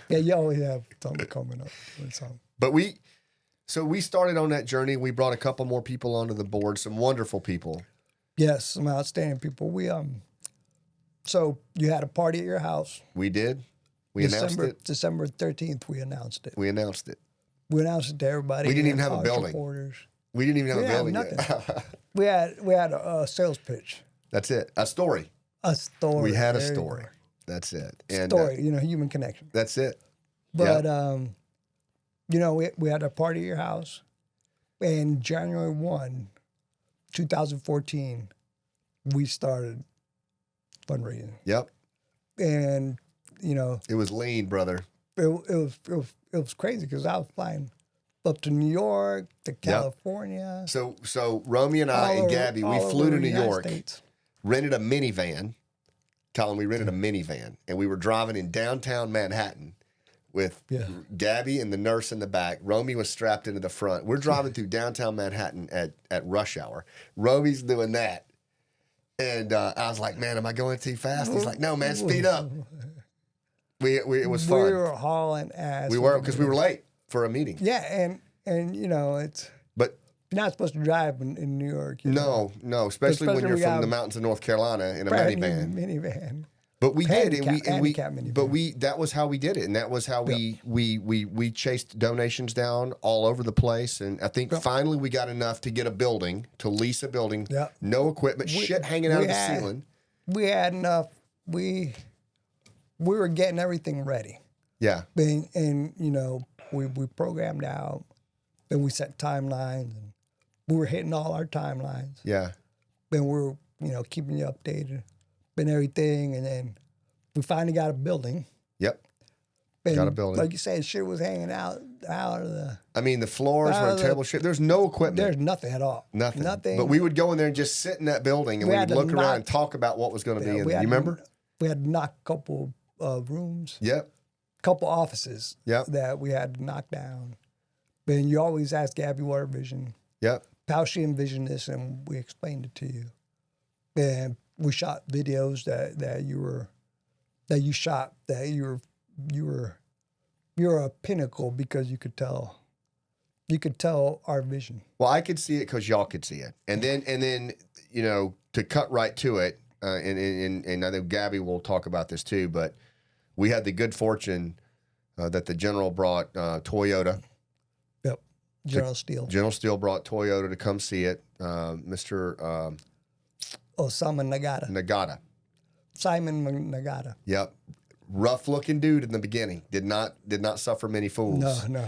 Speaker 2: Yeah, you always have something coming up.
Speaker 1: But we started on that journey. We brought a couple more people onto the board, some wonderful people.
Speaker 2: Yes, some outstanding people. So you had a party at your house.
Speaker 1: We did. We announced it.
Speaker 2: December 13th, we announced it.
Speaker 1: We announced it.
Speaker 2: We announced it to everybody.
Speaker 1: We didn't even have a building.
Speaker 2: Supporters.
Speaker 1: We didn't even have a building yet.
Speaker 2: we had a sales pitch.
Speaker 1: That's it. A story.
Speaker 2: A story.
Speaker 1: We had a story. That's it. And,
Speaker 2: story, human connection.
Speaker 1: That's it.
Speaker 2: But, we had a party at your house. And January 1, 2014, we started fundraising.
Speaker 1: Yep.
Speaker 2: And,
Speaker 1: it was lean, brother.
Speaker 2: It was crazy because I was flying up to New York, to California.
Speaker 1: Yep. So Romy and I and Gabby, we flew to New York, rented a minivan. Colin, we rented a minivan, and we were driving in downtown Manhattan with Gabby and the nurse in the back. Romy was strapped into the front. We're driving through downtown Manhattan at rush hour. Romy's doing that. And I was like, man, am I going too fast? He's like, no, man, speed up. It was fun.
Speaker 2: We were hauling ass.
Speaker 1: We were, because we were late for a meeting.
Speaker 2: Yeah, and it's...
Speaker 1: But
Speaker 2: you're not supposed to drive in New York.
Speaker 1: No, especially when you're from the mountains of North Carolina in a minivan. But we did, that was how we did it, and that was how we chased donations down all over the place, and I think finally we got enough to get a building, to lease a building, no equipment, shit hanging out of the ceiling.
Speaker 2: We had enough. We were getting everything ready.
Speaker 1: Yeah,
Speaker 2: and we programmed out, then we set timelines, and we were hitting all our timelines.
Speaker 1: Yeah,
Speaker 2: and we're keeping you updated. And everything, and then we finally got a building.
Speaker 1: Yep,
Speaker 2: and
Speaker 1: got a building.
Speaker 2: Like you said, shit was hanging out of the...
Speaker 1: I mean, the floors were in terrible shape. There's no equipment.
Speaker 2: There's nothing at all.
Speaker 1: Nothing. But we would go in there and just sit in that building, and we would look around and talk about what was going to be in there. You remember?
Speaker 2: We had to knock a couple of rooms.
Speaker 1: Yep.
Speaker 2: Couple offices.
Speaker 1: Yep.
Speaker 2: That we had to knock down. And you always ask Gabby what her vision.
Speaker 1: Yep.
Speaker 2: How she envisioned this, and we explained it to you. And we shot videos that you were a pinnacle, because you could tell You could tell our vision.
Speaker 1: Well, I could see it because y'all could see it, and then to cut right to it, and I know Gabby will talk about this too, but we had the good fortune that the general brought Toyota.
Speaker 2: Yep, General Steel.
Speaker 1: General Steel brought Toyota to come see it. Mr.
Speaker 2: Osama Nagata.
Speaker 1: Nagata.
Speaker 2: Simon Nagata.
Speaker 1: Yep, rough looking dude in the beginning. Did not suffer many fools.
Speaker 2: No.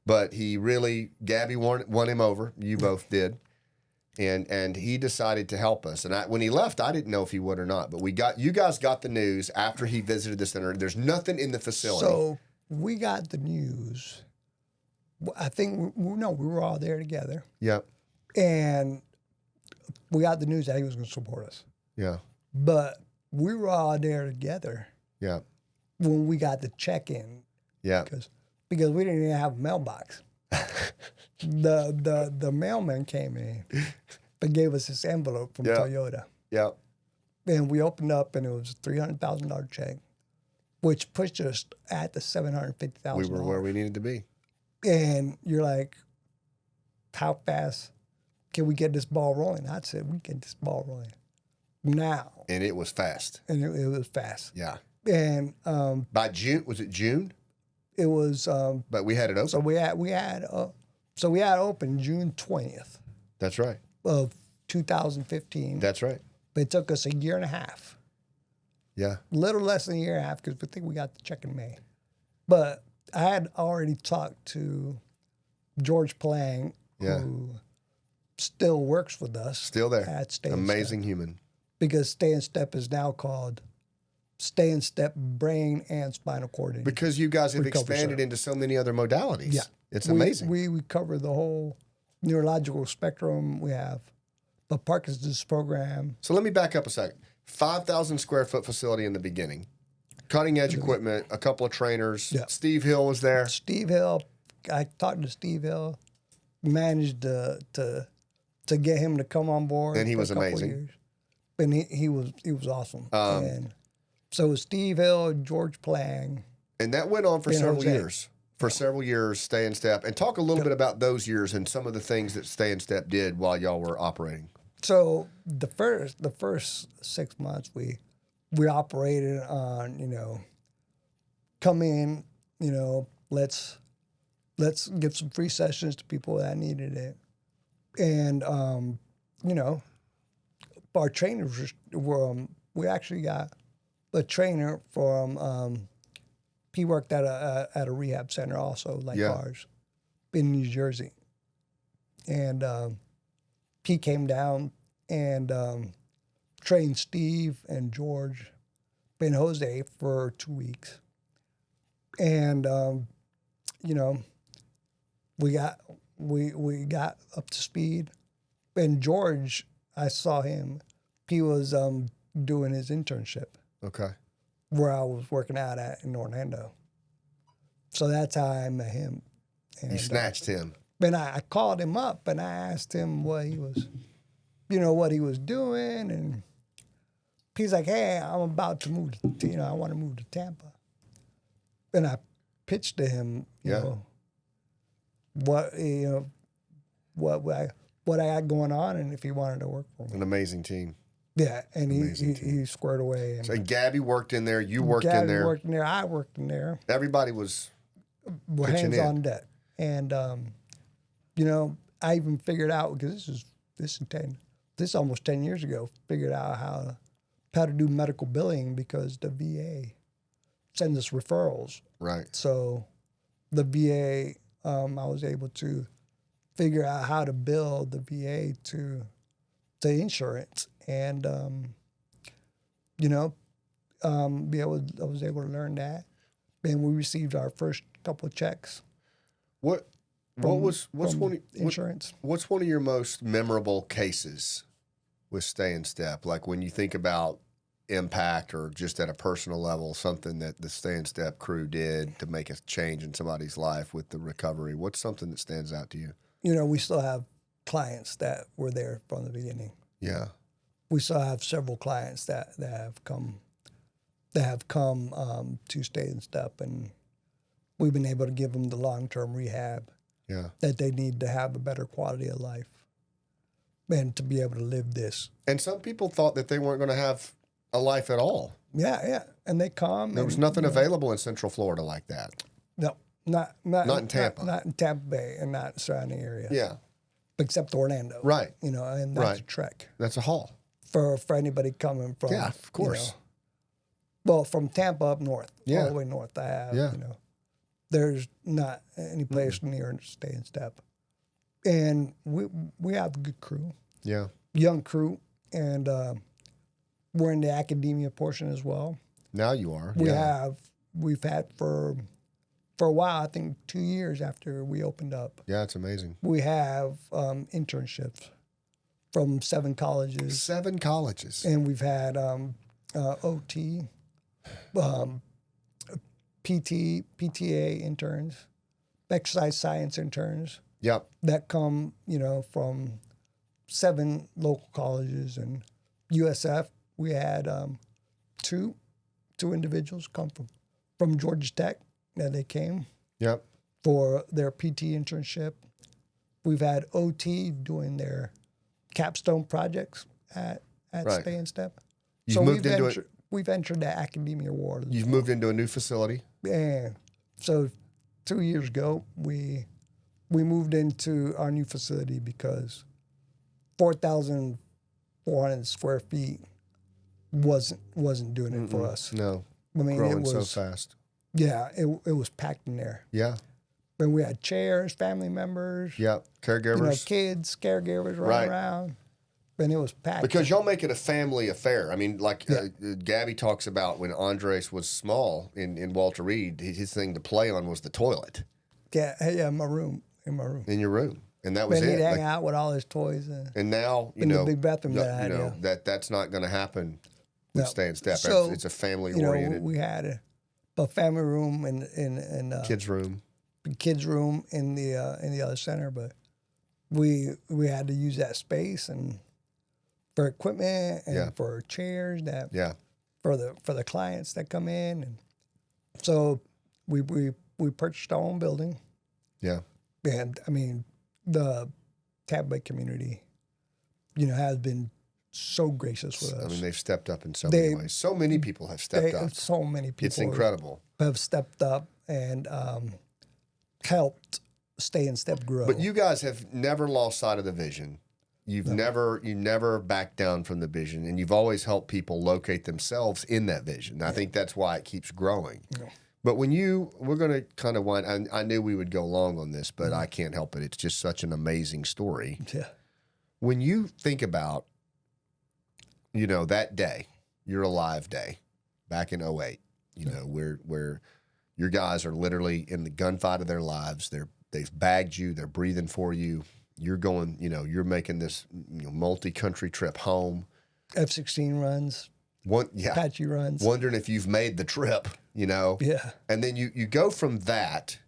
Speaker 1: But he really, Gabby won him over. You both did. And he decided to help us. And when he left, I didn't know if he would or not. But you guys got the news after he visited the center. There's nothing in the facility.
Speaker 2: So we got the news. I think, we were all there together.
Speaker 1: Yep.
Speaker 2: And we got the news that he was going to support us.
Speaker 1: Yeah.
Speaker 2: But we were all there together.
Speaker 1: Yeah.
Speaker 2: When we got the check-in.
Speaker 1: Yeah.
Speaker 2: Because we didn't even have a mailbox. The mailman came in and gave us this envelope from Toyota.
Speaker 1: Yeah.
Speaker 2: And we opened up and it was a $300,000 check, which pushed us at the $750,000.
Speaker 1: We were where we needed to be.
Speaker 2: And you're like, how fast can we get this ball rolling? I said, we get this ball rolling now.
Speaker 1: And it was fast.
Speaker 2: And it was fast.
Speaker 1: Yeah.
Speaker 2: And
Speaker 1: by June, was it June?
Speaker 2: It was.
Speaker 1: But we had it open.
Speaker 2: So we had open June 20th.
Speaker 1: That's right.
Speaker 2: Of 2015.
Speaker 1: That's right.
Speaker 2: But it took us a year and a half.
Speaker 1: Yeah.
Speaker 2: A little less than a year and a half because we think we got the check in May. But I had already talked to George Palang, who still works with us.
Speaker 1: Still there.
Speaker 2: At Stay
Speaker 1: Amazing
Speaker 2: in Step.
Speaker 1: human.
Speaker 2: Because Stay in Step is now called Stay in Step Brain and Spinal Cord Injury.
Speaker 1: Because you guys have
Speaker 2: Recovery
Speaker 1: expanded into so many other modalities.
Speaker 2: Yeah.
Speaker 1: It's amazing.
Speaker 2: We cover the whole neurological spectrum. We have the Parkinson's program.
Speaker 1: So let me back up a second. 5,000 square foot facility in the beginning. Cutting edge equipment, a couple of trainers. Yeah. Steve Hill was there.
Speaker 2: Steve Hill, I talked to Steve Hill, managed to get him to come on board.
Speaker 1: And he was amazing.
Speaker 2: Years. And he was awesome. And so it was Steve Hill, George Palang.
Speaker 1: And that went on for several years. For several years, Stay in Step. And talk a little bit about those years and some of the things that Stay in Step did while y'all were operating.
Speaker 2: So the first 6 months we operated on, come in, let's give some free sessions to people that needed it. And, our trainers were, we actually got a trainer from, he worked at a rehab center also, like ours, in New Jersey. And he came down and trained Steve and George and Jose for 2 weeks. And, we got up to speed. And George, I saw him. He was doing his internship.
Speaker 1: Okay.
Speaker 2: Where I was working out at in Orlando. So that's how I met him. And,
Speaker 1: you snatched him.
Speaker 2: And I called him up and I asked him what he was, what he was doing. And he's like, hey, I'm about to move to, I want to move to Tampa. And I pitched to him, what I got going on and if he wanted to work for me.
Speaker 1: An amazing team.
Speaker 2: Yeah, and he squared away. And
Speaker 1: so Gabby worked in there. You worked in there.
Speaker 2: Gabby worked in there. I worked in there.
Speaker 1: Everybody was
Speaker 2: hands on deck. And, I even figured out, because this is almost 10 years ago, figured out how to do medical billing because the VA sends us referrals.
Speaker 1: Right.
Speaker 2: So the VA, I was able to figure out how to bill the VA to insurance. And, I was able to learn that. And we received our first couple of checks.
Speaker 1: What's one
Speaker 2: insurance?
Speaker 1: What's one of your most memorable cases with Stay in Step? Like when you think about impact or just at a personal level, something that the Stay in Step crew did to make a change in somebody's life with the recovery. What's something that stands out to you?
Speaker 2: We still have clients that were there from the beginning.
Speaker 1: Yeah.
Speaker 2: We still have several clients that have come to Stay in Step, and we've been able to give them the long-term rehab
Speaker 1: Yeah.
Speaker 2: that they need to have a better quality of life and to be able to live this.
Speaker 1: And some people thought that they weren't going to have a life at all.
Speaker 2: Yeah. And they come.
Speaker 1: There was nothing available in Central Florida like that.
Speaker 2: No, not
Speaker 1: in Tampa.
Speaker 2: Not in Tampa Bay and not in surrounding area.
Speaker 1: Yeah.
Speaker 2: Except Orlando.
Speaker 1: Right.
Speaker 2: And that's a trek.
Speaker 1: That's a haul.
Speaker 2: For anybody coming from.
Speaker 1: Yeah, of course.
Speaker 2: Well, from Tampa up north.
Speaker 1: Yeah.
Speaker 2: All the way north I have,
Speaker 1: Yeah.
Speaker 2: There's not any place near Stay in Step. And we have a good crew.
Speaker 1: Yeah.
Speaker 2: Young crew. And we're in the academia portion as well.
Speaker 1: Now you are.
Speaker 2: We've had for a while, I think 2 years after we opened up.
Speaker 1: Yeah, it's amazing.
Speaker 2: We have internships from 7 colleges.
Speaker 1: 7 colleges.
Speaker 2: And we've had OT, PTA interns, exercise science interns.
Speaker 1: Yep.
Speaker 2: That come, from 7 local colleges. And USF, we had two individuals come from Georgia Tech that they came.
Speaker 1: Yep.
Speaker 2: For their PT internship. We've had OT doing their capstone projects at Stay in Step. We've entered the academia world.
Speaker 1: You've moved into a new facility.
Speaker 2: And so 2 years ago, we moved into our new facility because 4,400 square feet wasn't doing it for us.
Speaker 1: No.
Speaker 2: I mean,
Speaker 1: growing
Speaker 2: it was
Speaker 1: so fast.
Speaker 2: Yeah, it was packed in there.
Speaker 1: Yeah.
Speaker 2: And we had chairs, family members.
Speaker 1: Yep. Caregivers.
Speaker 2: Kids, caregivers running around. And it was packed.
Speaker 1: Because y'all make it a family affair. I mean, like Gabby talks about when Andres was small in Walter Reed, his thing to play on was the toilet.
Speaker 2: Yeah, in my room.
Speaker 1: In your room. And that was
Speaker 2: he'd
Speaker 1: it.
Speaker 2: hang out with all his toys.
Speaker 1: And now,
Speaker 2: the big bathroom that I had.
Speaker 1: That's not going to happen with Stay in Step.
Speaker 2: So,
Speaker 1: it's a family-oriented.
Speaker 2: We had a family room and
Speaker 1: kids' room.
Speaker 2: Kids' room in the other center, but we had to use that space and for equipment and for chairs for the clients that come in, and so we purchased our own building.
Speaker 1: Yeah,
Speaker 2: and I mean the Tampa Bay community, has been so gracious with us.
Speaker 1: I mean, they've stepped up in so many ways. So many people have stepped up.
Speaker 2: So many people.
Speaker 1: It's incredible.
Speaker 2: Have stepped up and helped Stay in Step grow.
Speaker 1: But you guys have never lost sight of the vision. You never backed down from the vision, and you've always helped people locate themselves in that vision. I think that's why it keeps growing. Yeah. But we're going to kind of wind. I knew we would go long on this, but I can't help it. It's just such an amazing story.
Speaker 2: Yeah.
Speaker 1: When you think about, that day, your alive day, back in 2008, where your guys are literally in the gunfight of their lives. They've bagged you. They're breathing for you. You're going, you're making this multi-country trip home.
Speaker 2: F-16 runs. Apache runs.
Speaker 1: Wondering if you've made the trip,
Speaker 2: Yeah.
Speaker 1: And then you go from that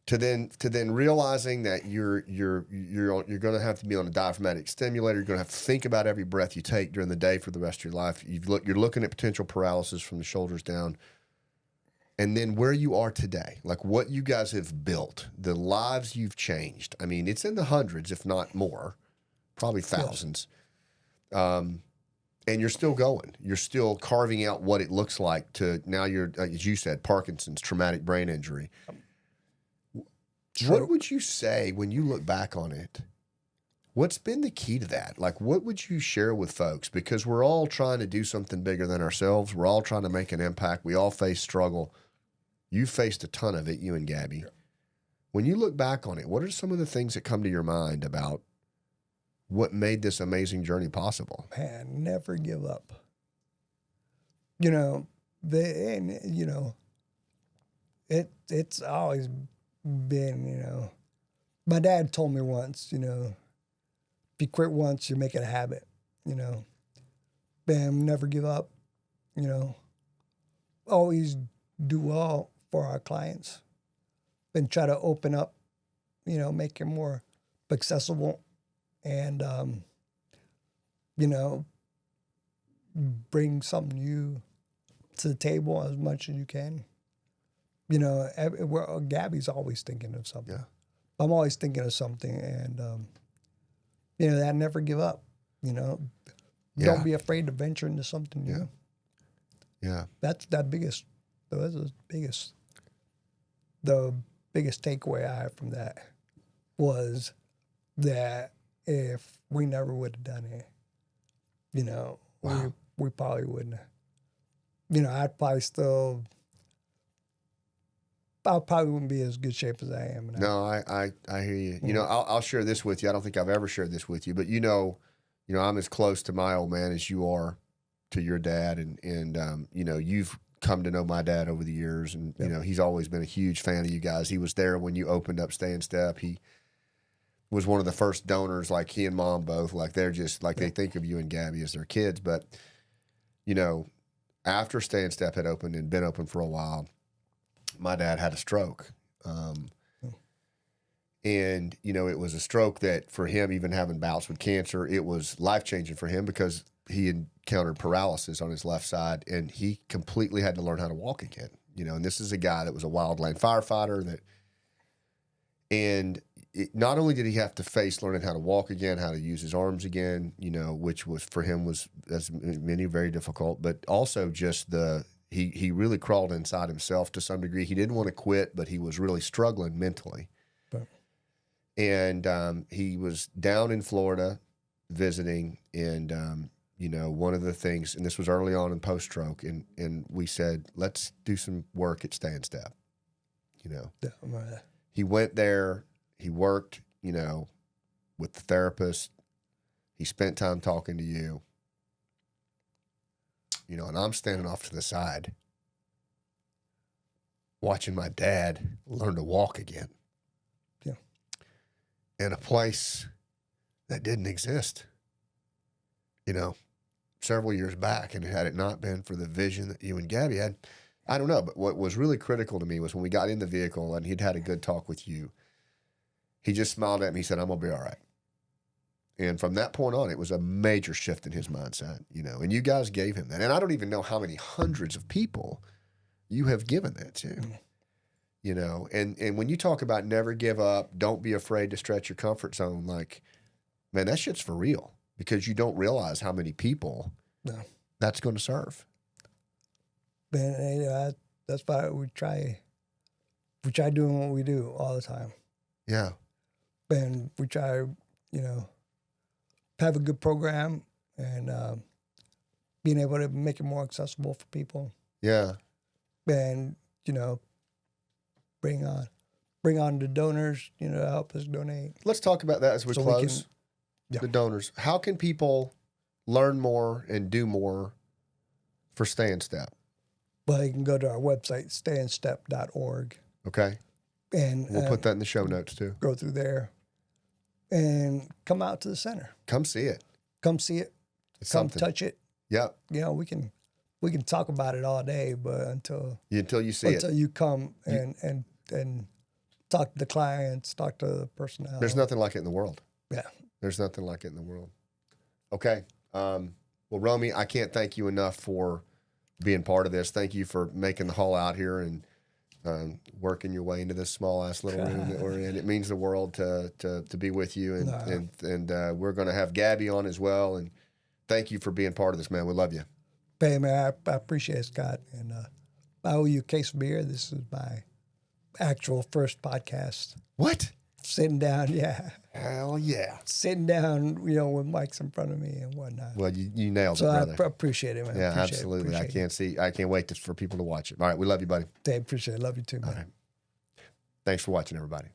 Speaker 1: to then realizing that you're going to have to be on a diaphragmatic stimulator. You're going to have to think about every breath you take during the day for the rest of your life. You're looking at potential paralysis from the shoulders down. And then where you are today, like what you guys have built, the lives you've changed. I mean, it's in the hundreds, if not more, probably thousands. And you're still going. You're still carving out what it looks like to now you're, as you said, Parkinson's, traumatic brain injury. What would you say when you look back on it? What's been the key to that? Like, what would you share with folks? Because we're all trying to do something bigger than ourselves. We're all trying to make an impact. We all face struggle. You faced a ton of it, you and Gabby. Yeah. When you look back on it, what are some of the things that come to your mind about what made this amazing journey possible?
Speaker 2: Man, never give up. It's always been, my dad told me once, if you quit once, you make it a habit, Bam, never give up, always do well for our clients and try to open up, make it more accessible and, bring something new to the table as much as you can. Gabby's always thinking of something.
Speaker 1: Yeah.
Speaker 2: I'm always thinking of something, and that never give up. Don't be afraid to venture into something new.
Speaker 1: Yeah.
Speaker 2: That's the biggest takeaway I have from that was that if we never would have done it, we probably wouldn't have. I probably wouldn't be as good shape as I am now.
Speaker 1: No, I hear you. I'll share this with you. I don't think I've ever shared this with you, but I'm as close to my old man as you are to your dad, and you've come to know my dad over the years, and he's always been a huge fan of you guys. He was there when you opened up Stay in Step. He was one of the first donors, like he and Mom both. Like they're just like they think of you and Gabby as their kids. But after Stay in Step had opened and been open for a while, my dad had a stroke. And, it was a stroke that for him, even having bouts with cancer, it was life-changing for him because he encountered paralysis on his left side, and he completely had to learn how to walk again. And this is a guy that was a wildland firefighter not only did he have to face learning how to walk again, how to use his arms again, which was for him was, as many, very difficult, but also just he really crawled inside himself to some degree. He didn't want to quit, but he was really struggling mentally. And he was down in Florida visiting, and one of the things, and this was early on in post-stroke, and we said, let's do some work at Stay in Step. He went there, he worked, with the therapist, he spent time talking to you, and I'm standing off to the side watching my dad learn to walk again. In a place that didn't exist, several years back. And had it not been for the vision that you and Gabby had, I don't know. But what was really critical to me was when we got in the vehicle and he'd had a good talk with you, he just smiled at me. He said, I'm going to be all right. And from that point on, it was a major shift in his mindset, and you guys gave him that. And I don't even know how many hundreds of people you have given that to. And when you talk about never give up, don't be afraid to stretch your comfort zone, like, man, that shit's for real because you don't realize how many people that's going to serve.
Speaker 2: Man, that's why we try doing what we do all the time.
Speaker 1: Yeah.
Speaker 2: And we try, have a good program and being able to make it more accessible for people.
Speaker 1: Yeah.
Speaker 2: And, bring on the donors, help us donate.
Speaker 1: Let's talk about that as we close. The donors. How can people learn more and do more for Stay in Step?
Speaker 2: Well, you can go to our website, stayinstep.org.
Speaker 1: Okay.
Speaker 2: And
Speaker 1: we'll put that in the show notes too.
Speaker 2: Go through there and come out to the center.
Speaker 1: Come see it.
Speaker 2: Come see it.
Speaker 1: It's
Speaker 2: come
Speaker 1: something.
Speaker 2: Touch it.
Speaker 1: Yep.
Speaker 2: We can talk about it all day, but until you see
Speaker 1: it,
Speaker 2: until you come and talk to the clients, talk to the personnel.
Speaker 1: There's nothing like it in the world.
Speaker 2: Yeah.
Speaker 1: There's nothing like it in the world. Okay. Well, Romy, I can't thank you enough for being part of this. Thank you for making the haul out here and working your way into this small ass little room that we're in. It means the world to be with you, and we're going to have Gabby on as well. And thank you for being part of this, man. We love you.
Speaker 2: Hey, man, I appreciate it, Scott. And I owe you a case of beer. This is my actual first podcast.
Speaker 1: What?
Speaker 2: Sitting down, yeah.
Speaker 1: Hell yeah.
Speaker 2: Sitting down, with mics in front of me and whatnot.
Speaker 1: Well, you nailed it, brother.
Speaker 2: So I appreciate it, man.
Speaker 1: Yeah, absolutely. I can't wait for people to watch it. All right, we love you, buddy.
Speaker 2: I appreciate it. Love you too, man.
Speaker 1: All right. Thanks for watching, everybody.